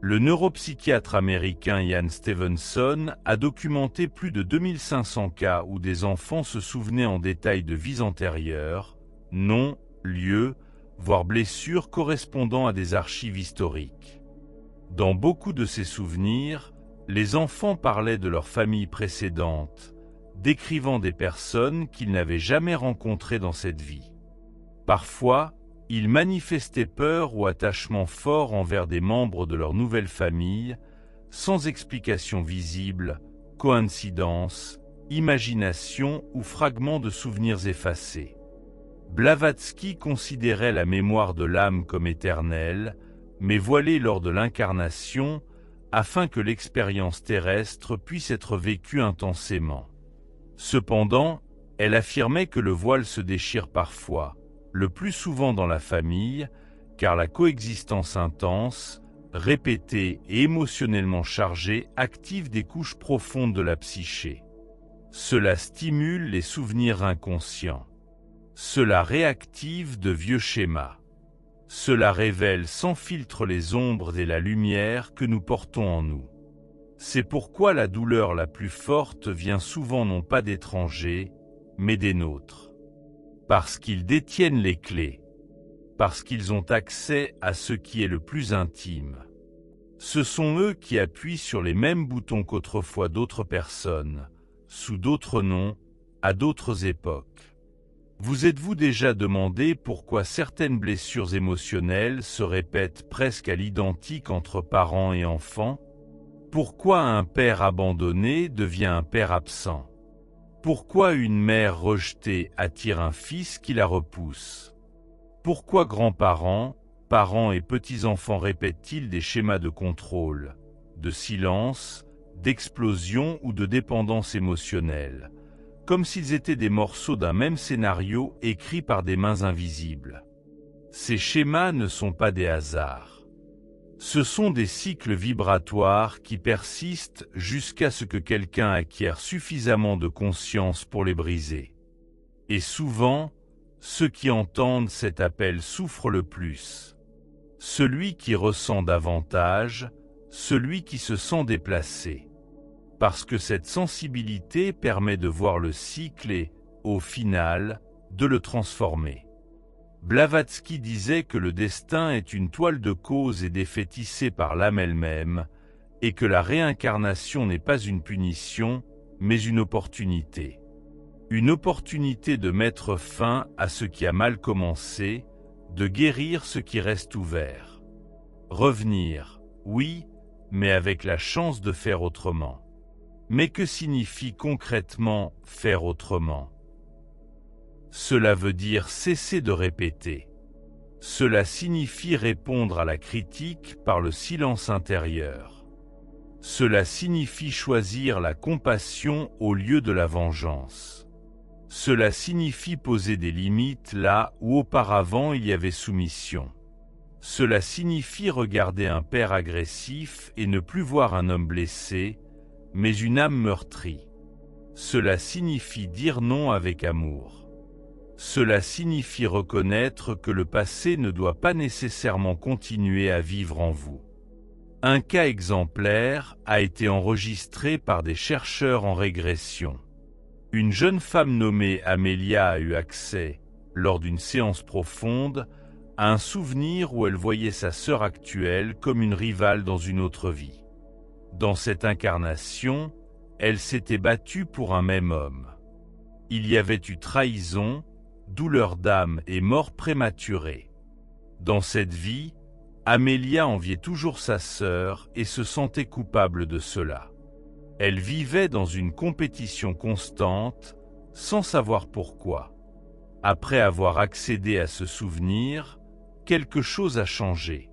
Le neuropsychiatre américain Ian Stevenson a documenté plus de 2500 cas où des enfants se souvenaient en détail de vies antérieures, noms, lieux, voire blessures correspondant à des archives historiques. Dans beaucoup de ces souvenirs, les enfants parlaient de leur famille précédente, décrivant des personnes qu'ils n'avaient jamais rencontrées dans cette vie. Parfois, ils manifestaient peur ou attachement fort envers des membres de leur nouvelle famille, sans explication visible, coïncidence, imagination ou fragments de souvenirs effacés. Blavatsky considérait la mémoire de l'âme comme éternelle, mais voilée lors de l'incarnation, afin que l'expérience terrestre puisse être vécue intensément. Cependant, elle affirmait que le voile se déchire parfois, le plus souvent dans la famille, car la coexistence intense, répétée et émotionnellement chargée active des couches profondes de la psyché. Cela stimule les souvenirs inconscients. Cela réactive de vieux schémas. Cela révèle sans filtre les ombres et la lumière que nous portons en nous. C'est pourquoi la douleur la plus forte vient souvent non pas d'étrangers, mais des nôtres. Parce qu'ils détiennent les clés. Parce qu'ils ont accès à ce qui est le plus intime. Ce sont eux qui appuient sur les mêmes boutons qu'autrefois d'autres personnes, sous d'autres noms, à d'autres époques. Vous êtes-vous déjà demandé pourquoi certaines blessures émotionnelles se répètent presque à l'identique entre parents et enfants? Pourquoi un père abandonné devient un père absent? Pourquoi une mère rejetée attire un fils qui la repousse? Pourquoi grands-parents, parents et petits-enfants répètent-ils des schémas de contrôle, de silence, d'explosion ou de dépendance émotionnelle, comme s'ils étaient des morceaux d'un même scénario écrit par des mains invisibles? Ces schémas ne sont pas des hasards. Ce sont des cycles vibratoires qui persistent jusqu'à ce que quelqu'un acquiert suffisamment de conscience pour les briser. Et souvent, ceux qui entendent cet appel souffrent le plus. Celui qui ressent davantage, celui qui se sent déplacé. Parce que cette sensibilité permet de voir le cycle et, au final, de le transformer. Blavatsky disait que le destin est une toile de cause et d'effet tissée par l'âme elle-même, et que la réincarnation n'est pas une punition, mais une opportunité. Une opportunité de mettre fin à ce qui a mal commencé, de guérir ce qui reste ouvert. Revenir, oui, mais avec la chance de faire autrement. Mais que signifie concrètement faire autrement ? Cela veut dire cesser de répéter. Cela signifie répondre à la critique par le silence intérieur. Cela signifie choisir la compassion au lieu de la vengeance. Cela signifie poser des limites là où auparavant il y avait soumission. Cela signifie regarder un père agressif et ne plus voir un homme blessé, mais une âme meurtrie. Cela signifie dire non avec amour. Cela signifie reconnaître que le passé ne doit pas nécessairement continuer à vivre en vous. Un cas exemplaire a été enregistré par des chercheurs en régression. Une jeune femme nommée Amelia a eu accès, lors d'une séance profonde, à un souvenir où elle voyait sa sœur actuelle comme une rivale dans une autre vie. Dans cette incarnation, elle s'était battue pour un même homme. Il y avait eu trahison, douleur d'âme et mort prématurée. Dans cette vie, Amelia enviait toujours sa sœur et se sentait coupable de cela. Elle vivait dans une compétition constante, sans savoir pourquoi. Après avoir accédé à ce souvenir, quelque chose a changé.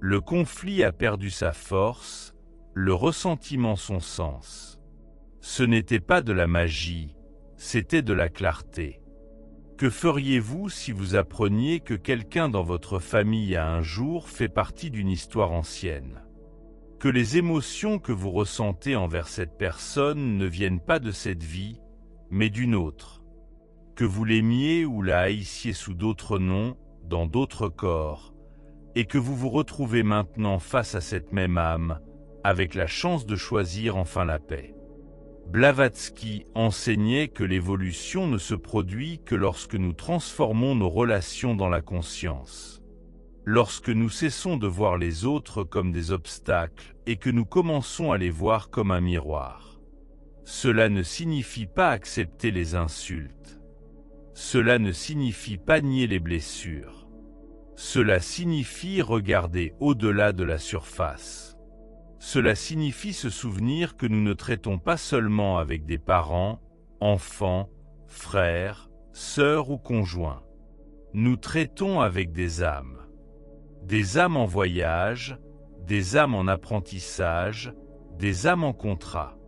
Le conflit a perdu sa force, le ressentiment son sens. Ce n'était pas de la magie, c'était de la clarté. Que feriez-vous si vous appreniez que quelqu'un dans votre famille a un jour fait partie d'une histoire ancienne? Que les émotions que vous ressentez envers cette personne ne viennent pas de cette vie, mais d'une autre. Que vous l'aimiez ou la haïssiez sous d'autres noms, dans d'autres corps, et que vous vous retrouvez maintenant face à cette même âme, avec la chance de choisir enfin la paix. Blavatsky enseignait que l'évolution ne se produit que lorsque nous transformons nos relations dans la conscience. Lorsque nous cessons de voir les autres comme des obstacles et que nous commençons à les voir comme un miroir. Cela ne signifie pas accepter les insultes. Cela ne signifie pas nier les blessures. Cela signifie regarder au-delà de la surface. Cela signifie se souvenir que nous ne traitons pas seulement avec des parents, enfants, frères, sœurs ou conjoints. Nous traitons avec des âmes. Des âmes en voyage, des âmes en apprentissage, des âmes en contrat.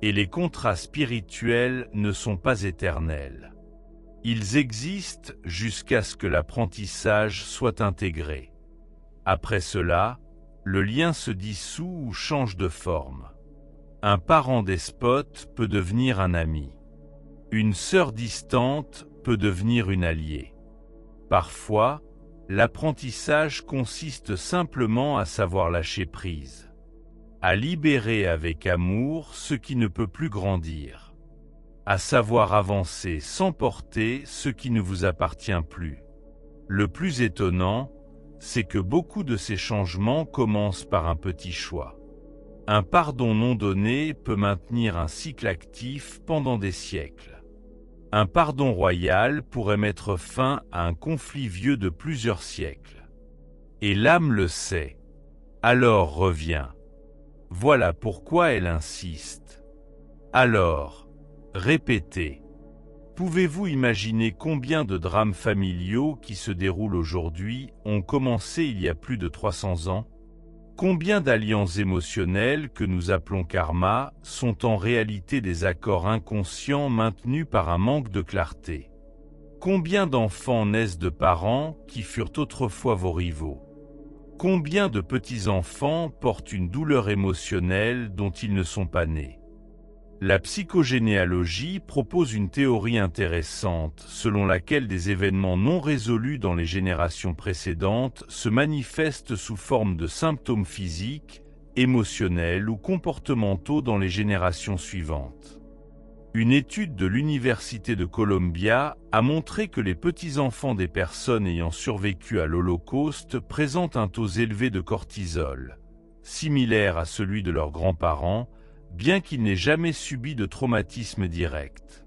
Et les contrats spirituels ne sont pas éternels. Ils existent jusqu'à ce que l'apprentissage soit intégré. Après cela, le lien se dissout ou change de forme. Un parent despote peut devenir un ami. Une sœur distante peut devenir une alliée. Parfois, l'apprentissage consiste simplement à savoir lâcher prise, à libérer avec amour ce qui ne peut plus grandir, à savoir avancer sans porter ce qui ne vous appartient plus. Le plus étonnant, c'est que beaucoup de ces changements commencent par un petit choix. Un pardon non donné peut maintenir un cycle actif pendant des siècles. Un pardon royal pourrait mettre fin à un conflit vieux de plusieurs siècles. Et l'âme le sait. Alors reviens. Voilà pourquoi elle insiste. Alors, répétez. Pouvez-vous imaginer combien de drames familiaux qui se déroulent aujourd'hui ont commencé il y a plus de 300 ans? Combien d'alliances émotionnelles que nous appelons karma sont en réalité des accords inconscients maintenus par un manque de clarté? Combien d'enfants naissent de parents qui furent autrefois vos rivaux? Combien de petits-enfants portent une douleur émotionnelle dont ils ne sont pas nés? La psychogénéalogie propose une théorie intéressante selon laquelle des événements non résolus dans les générations précédentes se manifestent sous forme de symptômes physiques, émotionnels ou comportementaux dans les générations suivantes. Une étude de l'Université de Columbia a montré que les petits-enfants des personnes ayant survécu à l'Holocauste présentent un taux élevé de cortisol, similaire à celui de leurs grands-parents, bien qu'ils n'aient jamais subi de traumatisme direct.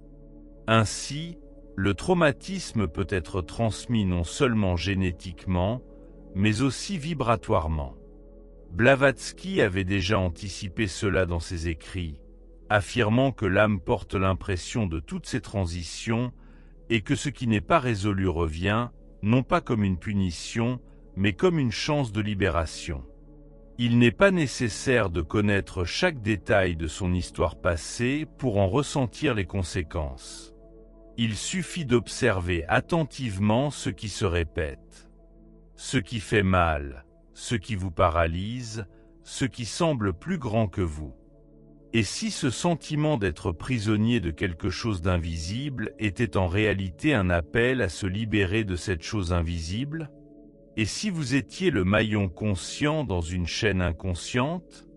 Ainsi, le traumatisme peut être transmis non seulement génétiquement, mais aussi vibratoirement. Blavatsky avait déjà anticipé cela dans ses écrits, affirmant que l'âme porte l'impression de toutes ces transitions et que ce qui n'est pas résolu revient, non pas comme une punition, mais comme une chance de libération. Il n'est pas nécessaire de connaître chaque détail de son histoire passée pour en ressentir les conséquences. Il suffit d'observer attentivement ce qui se répète. Ce qui fait mal, ce qui vous paralyse, ce qui semble plus grand que vous. Et si ce sentiment d'être prisonnier de quelque chose d'invisible était en réalité un appel à se libérer de cette chose invisible? Et si vous étiez le maillon conscient dans une chaîne inconsciente?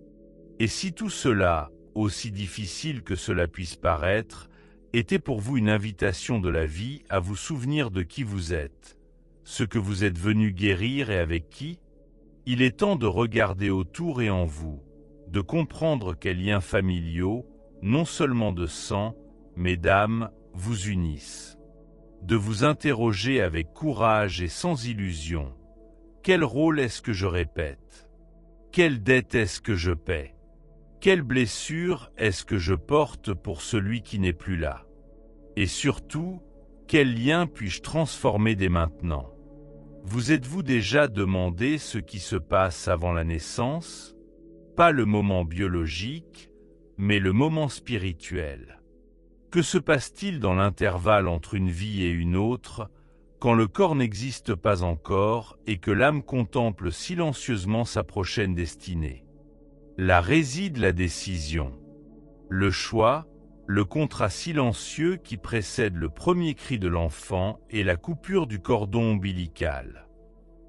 Et si tout cela, aussi difficile que cela puisse paraître, était pour vous une invitation de la vie à vous souvenir de qui vous êtes, ce que vous êtes venu guérir et avec qui? Il est temps de regarder autour et en vous, de comprendre quels liens familiaux, non seulement de sang, mais d'âme, vous unissent. De vous interroger avec courage et sans illusion. Quel rôle est-ce que je répète? Quelle dette est-ce que je paie? Quelle blessure est-ce que je porte pour celui qui n'est plus là? Et surtout, quel lien puis-je transformer dès maintenant? Vous êtes-vous déjà demandé ce qui se passe avant la naissance? Pas le moment biologique, mais le moment spirituel. Que se passe-t-il dans l'intervalle entre une vie et une autre, quand le corps n'existe pas encore et que l'âme contemple silencieusement sa prochaine destinée? Là réside la décision, le choix, le contrat silencieux qui précède le premier cri de l'enfant et la coupure du cordon ombilical.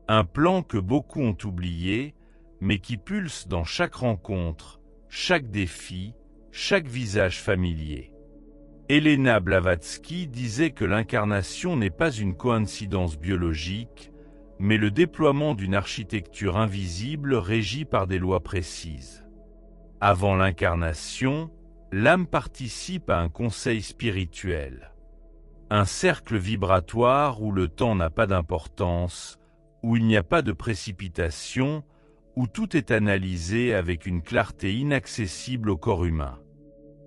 Un plan que beaucoup ont oublié, mais qui pulse dans chaque rencontre, chaque défi, chaque visage familier. Elena Blavatsky disait que l'incarnation n'est pas une coïncidence biologique, mais le déploiement d'une architecture invisible régie par des lois précises. Avant l'incarnation, l'âme participe à un conseil spirituel. Un cercle vibratoire où le temps n'a pas d'importance, où il n'y a pas de précipitation, où tout est analysé avec une clarté inaccessible au corps humain.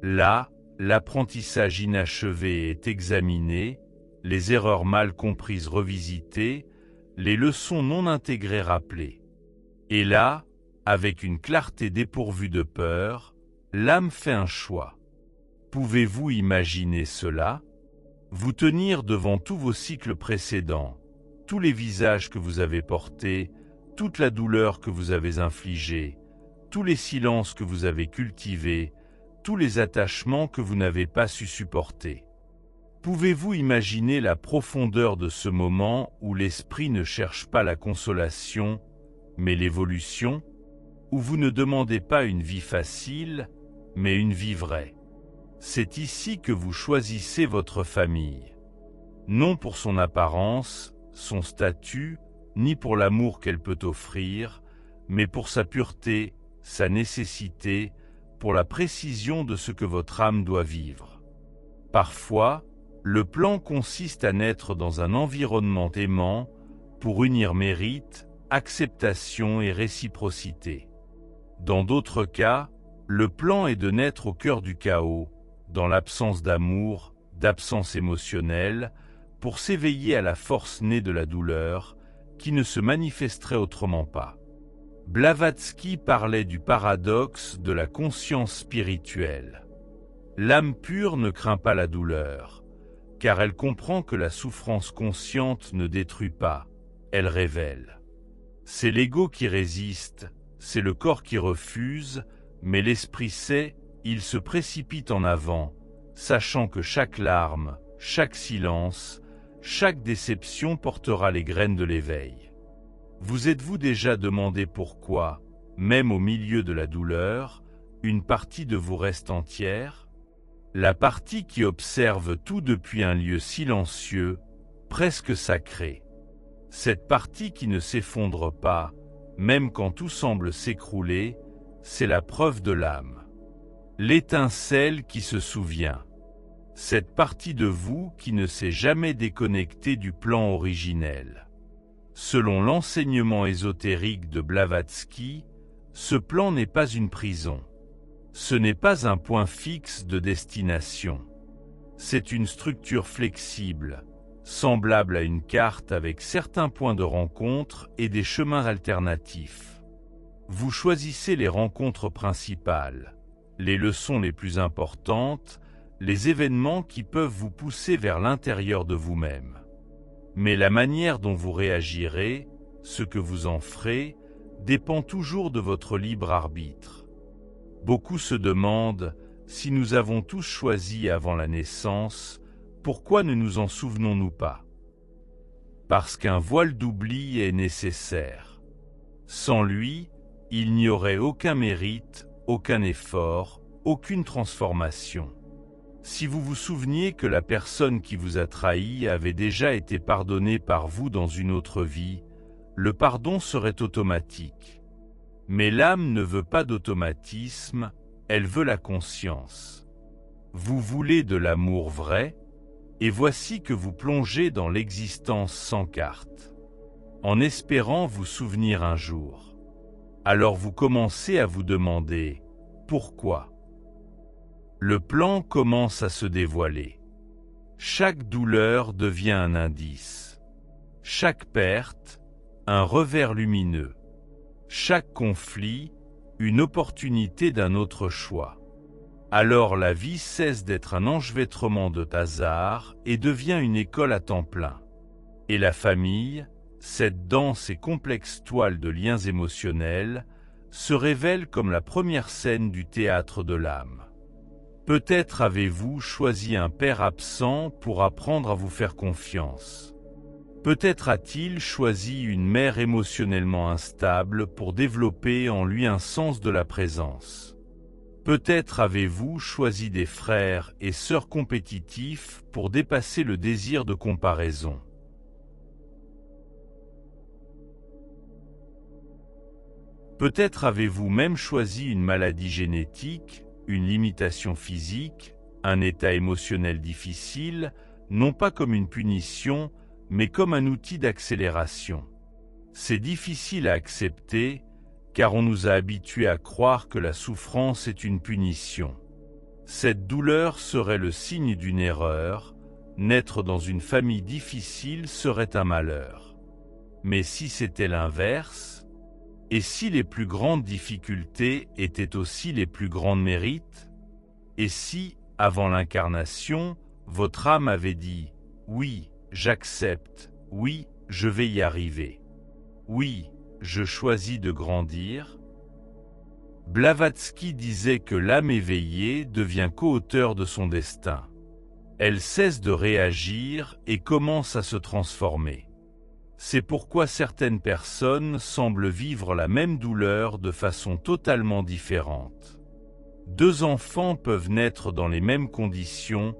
Là, l'apprentissage inachevé est examiné, les erreurs mal comprises revisitées, les leçons non intégrées rappelées. Et là, avec une clarté dépourvue de peur, l'âme fait un choix. Pouvez-vous imaginer cela? Vous tenir devant tous vos cycles précédents, tous les visages que vous avez portés, toute la douleur que vous avez infligée, tous les silences que vous avez cultivés, tous les attachements que vous n'avez pas su supporter. Pouvez-vous imaginer la profondeur de ce moment où l'esprit ne cherche pas la consolation, mais l'évolution, où vous ne demandez pas une vie facile, mais une vie vraie? C'est ici que vous choisissez votre famille. Non pour son apparence, son statut, ni pour l'amour qu'elle peut offrir, mais pour sa pureté, sa nécessité, pour la précision de ce que votre âme doit vivre. Parfois, le plan consiste à naître dans un environnement aimant pour unir mérite, acceptation et réciprocité. Dans d'autres cas, le plan est de naître au cœur du chaos, dans l'absence d'amour, d'absence émotionnelle, pour s'éveiller à la force née de la douleur, qui ne se manifesterait autrement pas. Blavatsky parlait du paradoxe de la conscience spirituelle. L'âme pure ne craint pas la douleur, car elle comprend que la souffrance consciente ne détruit pas, elle révèle. C'est l'ego qui résiste, c'est le corps qui refuse, mais l'esprit sait, il se précipite en avant, sachant que chaque larme, chaque silence, chaque déception portera les graines de l'éveil. Vous êtes-vous déjà demandé pourquoi, même au milieu de la douleur, une partie de vous reste entière? La partie qui observe tout depuis un lieu silencieux, presque sacré. Cette partie qui ne s'effondre pas, même quand tout semble s'écrouler, c'est la preuve de l'âme. L'étincelle qui se souvient. Cette partie de vous qui ne s'est jamais déconnectée du plan originel. Selon l'enseignement ésotérique de Blavatsky, ce plan n'est pas une prison. Ce n'est pas un point fixe de destination. C'est une structure flexible, semblable à une carte avec certains points de rencontre et des chemins alternatifs. Vous choisissez les rencontres principales, les leçons les plus importantes, les événements qui peuvent vous pousser vers l'intérieur de vous-même. Mais la manière dont vous réagirez, ce que vous en ferez, dépend toujours de votre libre arbitre. Beaucoup se demandent, si nous avons tous choisi avant la naissance, pourquoi ne nous en souvenons-nous pas? Parce qu'un voile d'oubli est nécessaire. Sans lui, il n'y aurait aucun mérite, aucun effort, aucune transformation. Si vous vous souveniez que la personne qui vous a trahi avait déjà été pardonnée par vous dans une autre vie, le pardon serait automatique. Mais l'âme ne veut pas d'automatisme, elle veut la conscience. Vous voulez de l'amour vrai, et voici que vous plongez dans l'existence sans carte, en espérant vous souvenir un jour. Alors vous commencez à vous demander « Pourquoi ?» Le plan commence à se dévoiler. Chaque douleur devient un indice. Chaque perte, un revers lumineux. Chaque conflit, une opportunité d'un autre choix. Alors la vie cesse d'être un enchevêtrement de hasard et devient une école à temps plein. Et la famille, cette dense et complexe toile de liens émotionnels, se révèle comme la première scène du théâtre de l'âme. Peut-être avez-vous choisi un père absent pour apprendre à vous faire confiance. Peut-être a-t-il choisi une mère émotionnellement instable pour développer en lui un sens de la présence. Peut-être avez-vous choisi des frères et sœurs compétitifs pour dépasser le désir de comparaison. Peut-être avez-vous même choisi une maladie génétique, une limitation physique, un état émotionnel difficile, non pas comme une punition, mais comme un outil d'accélération. C'est difficile à accepter, car on nous a habitués à croire que la souffrance est une punition. Cette douleur serait le signe d'une erreur, naître dans une famille difficile serait un malheur. Mais si c'était l'inverse, et si les plus grandes difficultés étaient aussi les plus grands mérites? Et si, avant l'incarnation, votre âme avait dit « Oui, j'accepte, oui, je vais y arriver. Oui, je choisis de grandir ». Blavatsky disait que l'âme éveillée devient co-auteur de son destin. Elle cesse de réagir et commence à se transformer. C'est pourquoi certaines personnes semblent vivre la même douleur de façon totalement différente. Deux enfants peuvent naître dans les mêmes conditions,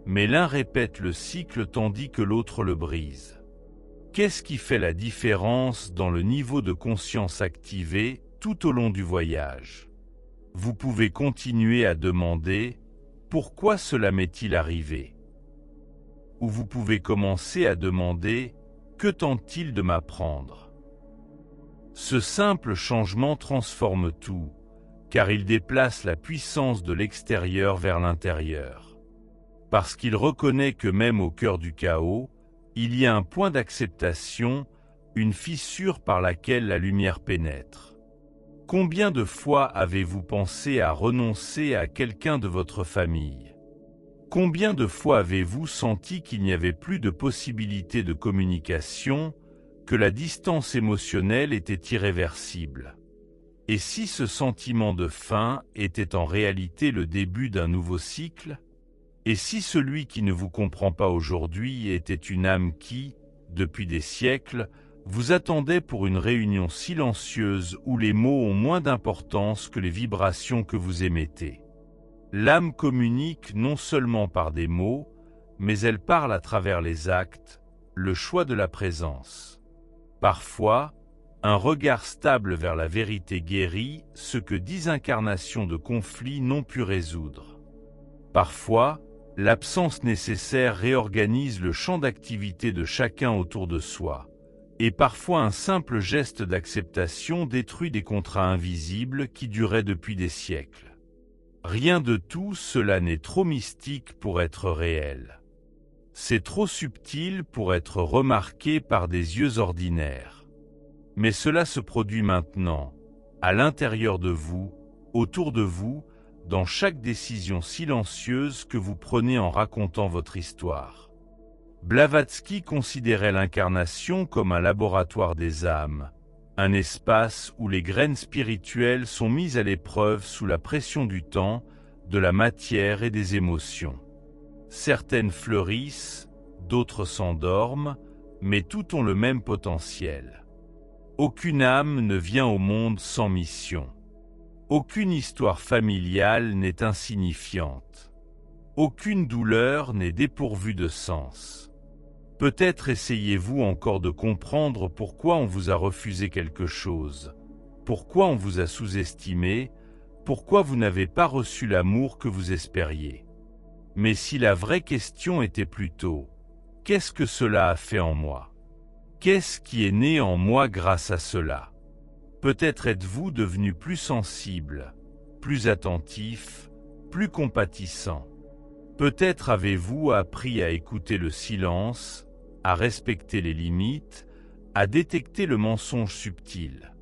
mais l'un répète le cycle tandis que l'autre le brise. Qu'est-ce qui fait la différence dans le niveau de conscience activé tout au long du voyage? Vous pouvez continuer à demander « Pourquoi cela m'est-il arrivé ?» Ou vous pouvez commencer à demander « Que tente-t-il de m'apprendre ?» Ce simple changement transforme tout, car il déplace la puissance de l'extérieur vers l'intérieur. Parce qu'il reconnaît que même au cœur du chaos, il y a un point d'acceptation, une fissure par laquelle la lumière pénètre. Combien de fois avez-vous pensé à renoncer à quelqu'un de votre famille? Combien de fois avez-vous senti qu'il n'y avait plus de possibilité de communication, que la distance émotionnelle était irréversible? Et si ce sentiment de fin était en réalité le début d'un nouveau cycle? Et si celui qui ne vous comprend pas aujourd'hui était une âme qui, depuis des siècles, vous attendait pour une réunion silencieuse où les mots ont moins d'importance que les vibrations que vous émettez? L'âme communique non seulement par des mots, mais elle parle à travers les actes, le choix de la présence. Parfois, un regard stable vers la vérité guérit ce que 10 incarnations de conflits n'ont pu résoudre. Parfois, l'absence nécessaire réorganise le champ d'activité de chacun autour de soi. Et parfois un simple geste d'acceptation détruit des contrats invisibles qui duraient depuis des siècles. Rien de tout cela n'est trop mystique pour être réel. C'est trop subtil pour être remarqué par des yeux ordinaires. Mais cela se produit maintenant, à l'intérieur de vous, autour de vous, dans chaque décision silencieuse que vous prenez en racontant votre histoire. Blavatsky considérait l'incarnation comme un laboratoire des âmes, un espace où les graines spirituelles sont mises à l'épreuve sous la pression du temps, de la matière et des émotions. Certaines fleurissent, d'autres s'endorment, mais toutes ont le même potentiel. Aucune âme ne vient au monde sans mission. Aucune histoire familiale n'est insignifiante. Aucune douleur n'est dépourvue de sens. Peut-être essayez-vous encore de comprendre pourquoi on vous a refusé quelque chose, pourquoi on vous a sous-estimé, pourquoi vous n'avez pas reçu l'amour que vous espériez. Mais si la vraie question était plutôt « Qu'est-ce que cela a fait en moi ? Qu'est-ce qui est né en moi grâce à cela ?» Peut-être êtes-vous devenu plus sensible, plus attentif, plus compatissant. Peut-être avez-vous appris à écouter le silence, à respecter les limites, à détecter le mensonge subtil.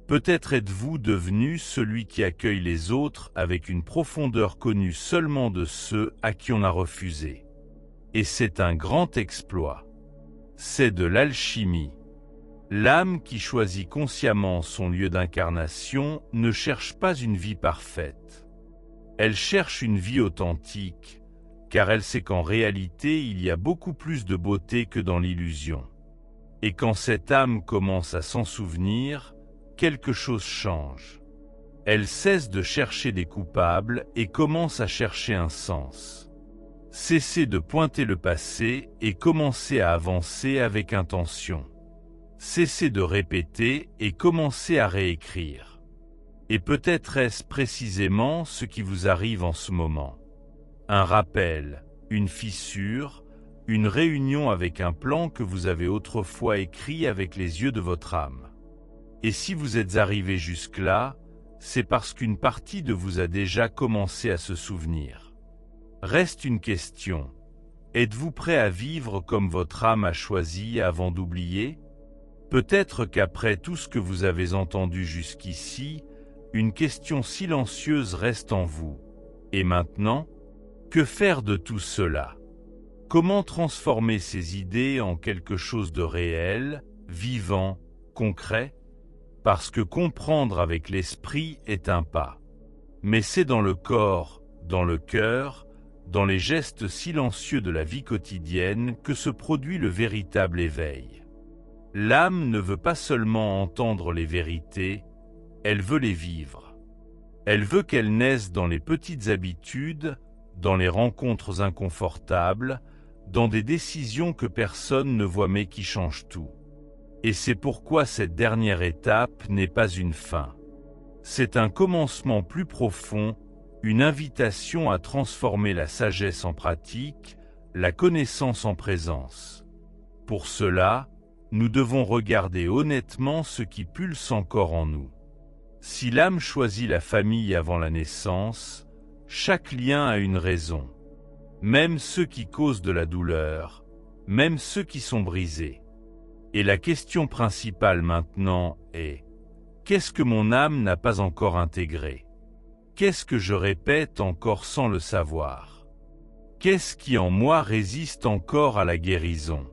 Peut-être êtes-vous devenu celui qui accueille les autres avec une profondeur connue seulement de ceux à qui on a refusé. Et c'est un grand exploit. C'est de l'alchimie. L'âme qui choisit consciemment son lieu d'incarnation ne cherche pas une vie parfaite. Elle cherche une vie authentique, car elle sait qu'en réalité il y a beaucoup plus de beauté que dans l'illusion. Et quand cette âme commence à s'en souvenir, quelque chose change. Elle cesse de chercher des coupables et commence à chercher un sens. Cessez de pointer le passé et commencez à avancer avec intention. Cessez de répéter et commencez à réécrire. Et peut-être est-ce précisément ce qui vous arrive en ce moment. Un rappel, une fissure, une réunion avec un plan que vous avez autrefois écrit avec les yeux de votre âme. Et si vous êtes arrivé jusque-là, c'est parce qu'une partie de vous a déjà commencé à se souvenir. Reste une question. Êtes-vous prêt à vivre comme votre âme a choisi avant d'oublier ? Peut-être qu'après tout ce que vous avez entendu jusqu'ici, une question silencieuse reste en vous. Et maintenant, que faire de tout cela ? Comment transformer ces idées en quelque chose de réel, vivant, concret ? Parce que comprendre avec l'esprit est un pas. Mais c'est dans le corps, dans le cœur, dans les gestes silencieux de la vie quotidienne que se produit le véritable éveil. L'âme ne veut pas seulement entendre les vérités, elle veut les vivre. Elle veut qu'elles naissent dans les petites habitudes, dans les rencontres inconfortables, dans des décisions que personne ne voit mais qui changent tout. Et c'est pourquoi cette dernière étape n'est pas une fin. C'est un commencement plus profond, une invitation à transformer la sagesse en pratique, la connaissance en présence. Pour cela, nous devons regarder honnêtement ce qui pulse encore en nous. Si l'âme choisit la famille avant la naissance, chaque lien a une raison. Même ceux qui causent de la douleur, même ceux qui sont brisés. Et la question principale maintenant est, qu'est-ce que mon âme n'a pas encore intégré ? Qu'est-ce que je répète encore sans le savoir ? Qu'est-ce qui en moi résiste encore à la guérison ?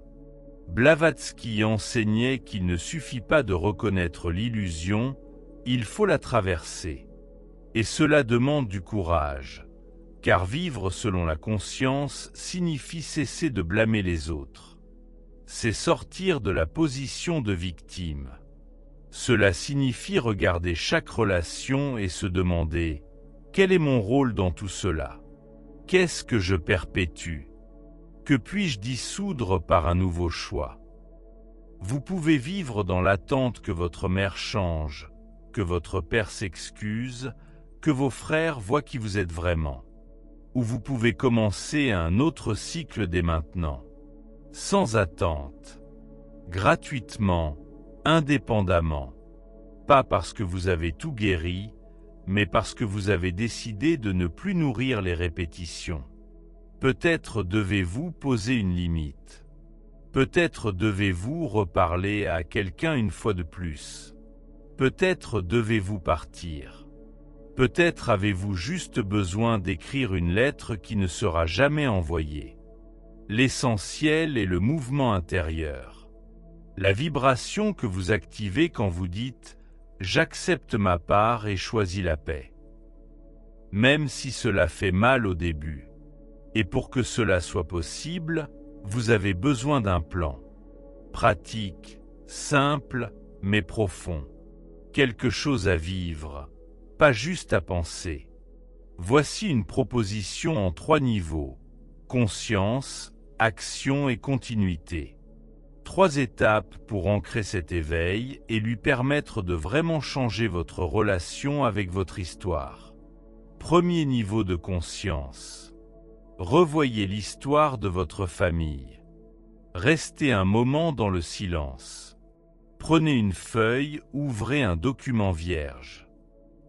Blavatsky enseignait qu'il ne suffit pas de reconnaître l'illusion, il faut la traverser. Et cela demande du courage, car vivre selon la conscience signifie cesser de blâmer les autres. C'est sortir de la position de victime. Cela signifie regarder chaque relation et se demander « Quel est mon rôle dans tout cela ? Qu'est-ce que je perpétue ? Que puis-je dissoudre par un nouveau choix ?» Vous pouvez vivre dans l'attente que votre mère change, que votre père s'excuse, que vos frères voient qui vous êtes vraiment. Ou vous pouvez commencer un autre cycle dès maintenant. Sans attente, gratuitement, indépendamment, pas parce que vous avez tout guéri, mais parce que vous avez décidé de ne plus nourrir les répétitions. Peut-être devez-vous poser une limite. Peut-être devez-vous reparler à quelqu'un une fois de plus. Peut-être devez-vous partir. Peut-être avez-vous juste besoin d'écrire une lettre qui ne sera jamais envoyée. L'essentiel est le mouvement intérieur. La vibration que vous activez quand vous dites « J'accepte ma part et choisis la paix ». Même si cela fait mal au début. Et pour que cela soit possible, vous avez besoin d'un plan. Pratique, simple, mais profond. Quelque chose à vivre, pas juste à penser. Voici une proposition en 3 niveaux. Conscience, action et continuité. 3 étapes pour ancrer cet éveil et lui permettre de vraiment changer votre relation avec votre histoire. Premier niveau de conscience. Revoyez l'histoire de votre famille. Restez un moment dans le silence. Prenez une feuille, ouvrez un document vierge.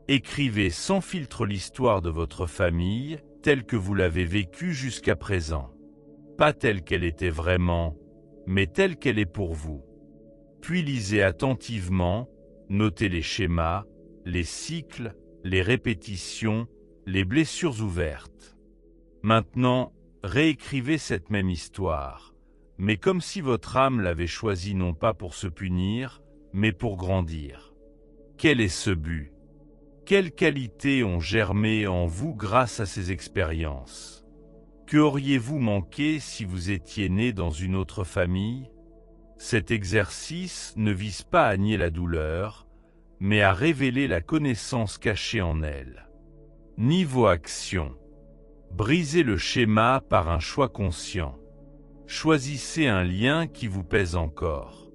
Écrivez sans filtre l'histoire de votre famille, telle que vous l'avez vécue jusqu'à présent. Pas telle qu'elle était vraiment, mais telle qu'elle est pour vous. Puis lisez attentivement, notez les schémas, les cycles, les répétitions, les blessures ouvertes. Maintenant, réécrivez cette même histoire, mais comme si votre âme l'avait choisie non pas pour se punir, mais pour grandir. Quel est ce but? Quelles qualités ont germé en vous grâce à ces expériences? Que auriez-vous manqué si vous étiez né dans une autre famille? Cet exercice ne vise pas à nier la douleur, mais à révéler la connaissance cachée en elle. Niveau action. Brisez le schéma par un choix conscient. Choisissez un lien qui vous pèse encore.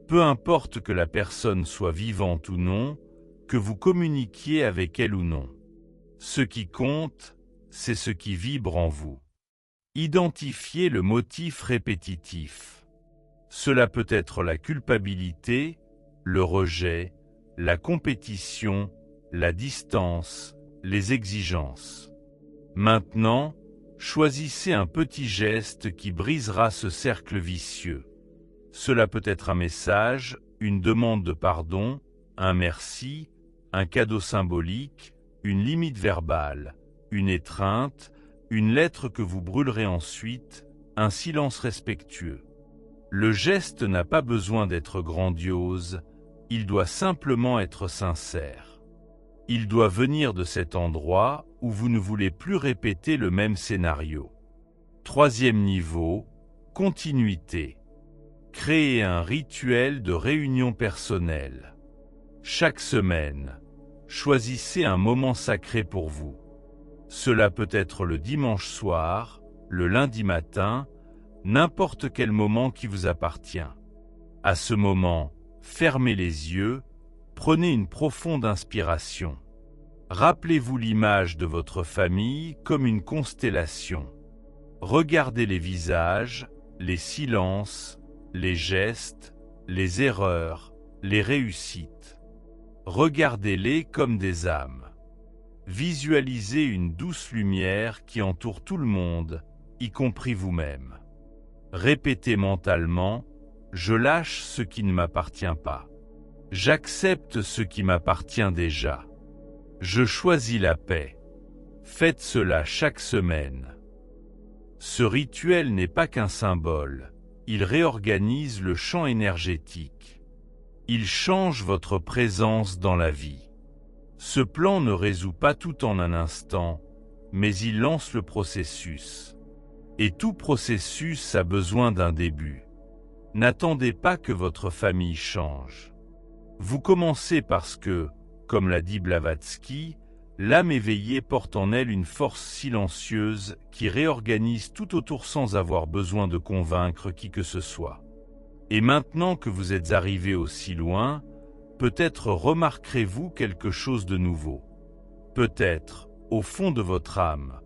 Peu importe que la personne soit vivante ou non, que vous communiquiez avec elle ou non. Ce qui compte, c'est ce qui vibre en vous. Identifiez le motif répétitif. Cela peut être la culpabilité, le rejet, la compétition, la distance, les exigences. Maintenant, choisissez un petit geste qui brisera ce cercle vicieux. Cela peut être un message, une demande de pardon, un merci, un cadeau symbolique, une limite verbale, une étreinte, une lettre que vous brûlerez ensuite, un silence respectueux. Le geste n'a pas besoin d'être grandiose, il doit simplement être sincère. Il doit venir de cet endroit où vous ne voulez plus répéter le même scénario. Troisième niveau, continuité. Créez un rituel de réunion personnelle. Chaque semaine, choisissez un moment sacré pour vous. Cela peut être le dimanche soir, le lundi matin, n'importe quel moment qui vous appartient. À ce moment, fermez les yeux, prenez une profonde inspiration. Rappelez-vous l'image de votre famille comme une constellation. Regardez les visages, les silences, les gestes, les erreurs, les réussites. Regardez-les comme des âmes. Visualisez une douce lumière qui entoure tout le monde, y compris vous-même. Répétez mentalement « Je lâche ce qui ne m'appartient pas. J'accepte ce qui m'appartient déjà. Je choisis la paix. » Faites cela chaque semaine. Ce rituel n'est pas qu'un symbole, il réorganise le champ énergétique. Il change votre présence dans la vie. Ce plan ne résout pas tout en un instant, mais il lance le processus. Et tout processus a besoin d'un début. N'attendez pas que votre famille change. Vous commencez parce que, comme l'a dit Blavatsky, l'âme éveillée porte en elle une force silencieuse qui réorganise tout autour sans avoir besoin de convaincre qui que ce soit. Et maintenant que vous êtes arrivé aussi loin, peut-être remarquerez-vous quelque chose de nouveau. Peut-être, au fond de votre âme,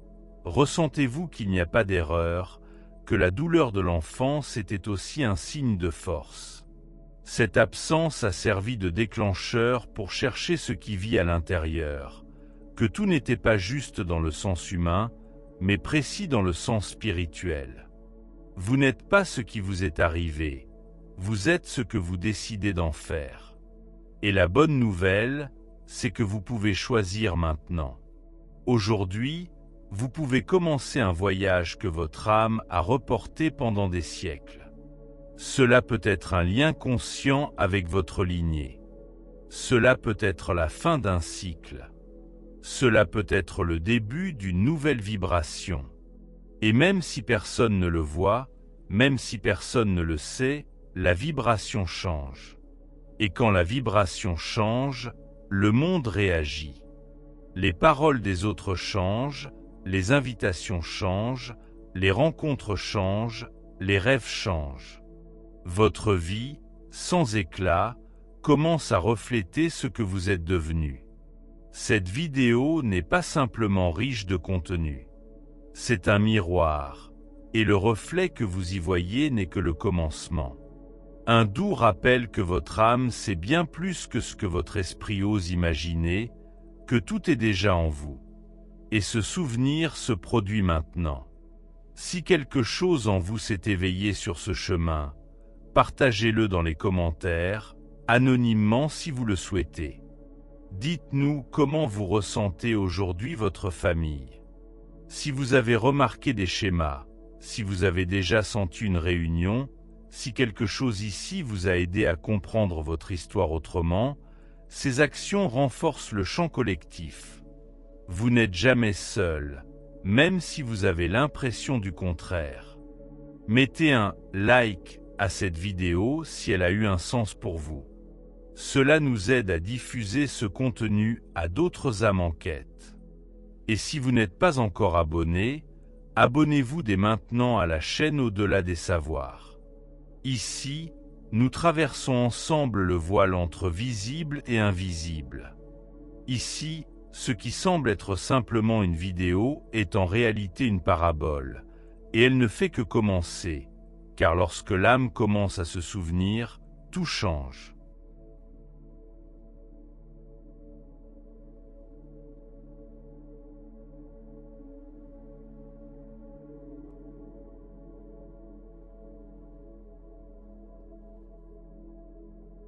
ressentez-vous qu'il n'y a pas d'erreur, que la douleur de l'enfance était aussi un signe de force. Cette absence a servi de déclencheur pour chercher ce qui vit à l'intérieur, que tout n'était pas juste dans le sens humain, mais précis dans le sens spirituel. Vous n'êtes pas ce qui vous est arrivé, vous êtes ce que vous décidez d'en faire. Et la bonne nouvelle, c'est que vous pouvez choisir maintenant. Aujourd'hui, vous pouvez commencer un voyage que votre âme a reporté pendant des siècles. Cela peut être un lien conscient avec votre lignée. Cela peut être la fin d'un cycle. Cela peut être le début d'une nouvelle vibration. Et même si personne ne le voit, même si personne ne le sait, la vibration change. Et quand la vibration change, le monde réagit. Les paroles des autres changent, les invitations changent, les rencontres changent, les rêves changent. Votre vie, sans éclat, commence à refléter ce que vous êtes devenu. Cette vidéo n'est pas simplement riche de contenu. C'est un miroir, et le reflet que vous y voyez n'est que le commencement. Un doux rappel que votre âme sait bien plus que ce que votre esprit ose imaginer, que tout est déjà en vous. Et ce souvenir se produit maintenant. Si quelque chose en vous s'est éveillé sur ce chemin, partagez-le dans les commentaires, anonymement si vous le souhaitez. Dites-nous comment vous ressentez aujourd'hui votre famille. Si vous avez remarqué des schémas, si vous avez déjà senti une réunion, si quelque chose ici vous a aidé à comprendre votre histoire autrement, ces actions renforcent le champ collectif. Vous n'êtes jamais seul, même si vous avez l'impression du contraire. Mettez un like à cette vidéo si elle a eu un sens pour vous. Cela nous aide à diffuser ce contenu à d'autres âmes en quête. Et si vous n'êtes pas encore abonné, abonnez-vous dès maintenant à la chaîne Au-delà des savoirs. Ici, nous traversons ensemble le voile entre visible et invisible. Ici, ce qui semble être simplement une vidéo est en réalité une parabole, et elle ne fait que commencer, car lorsque l'âme commence à se souvenir, tout change.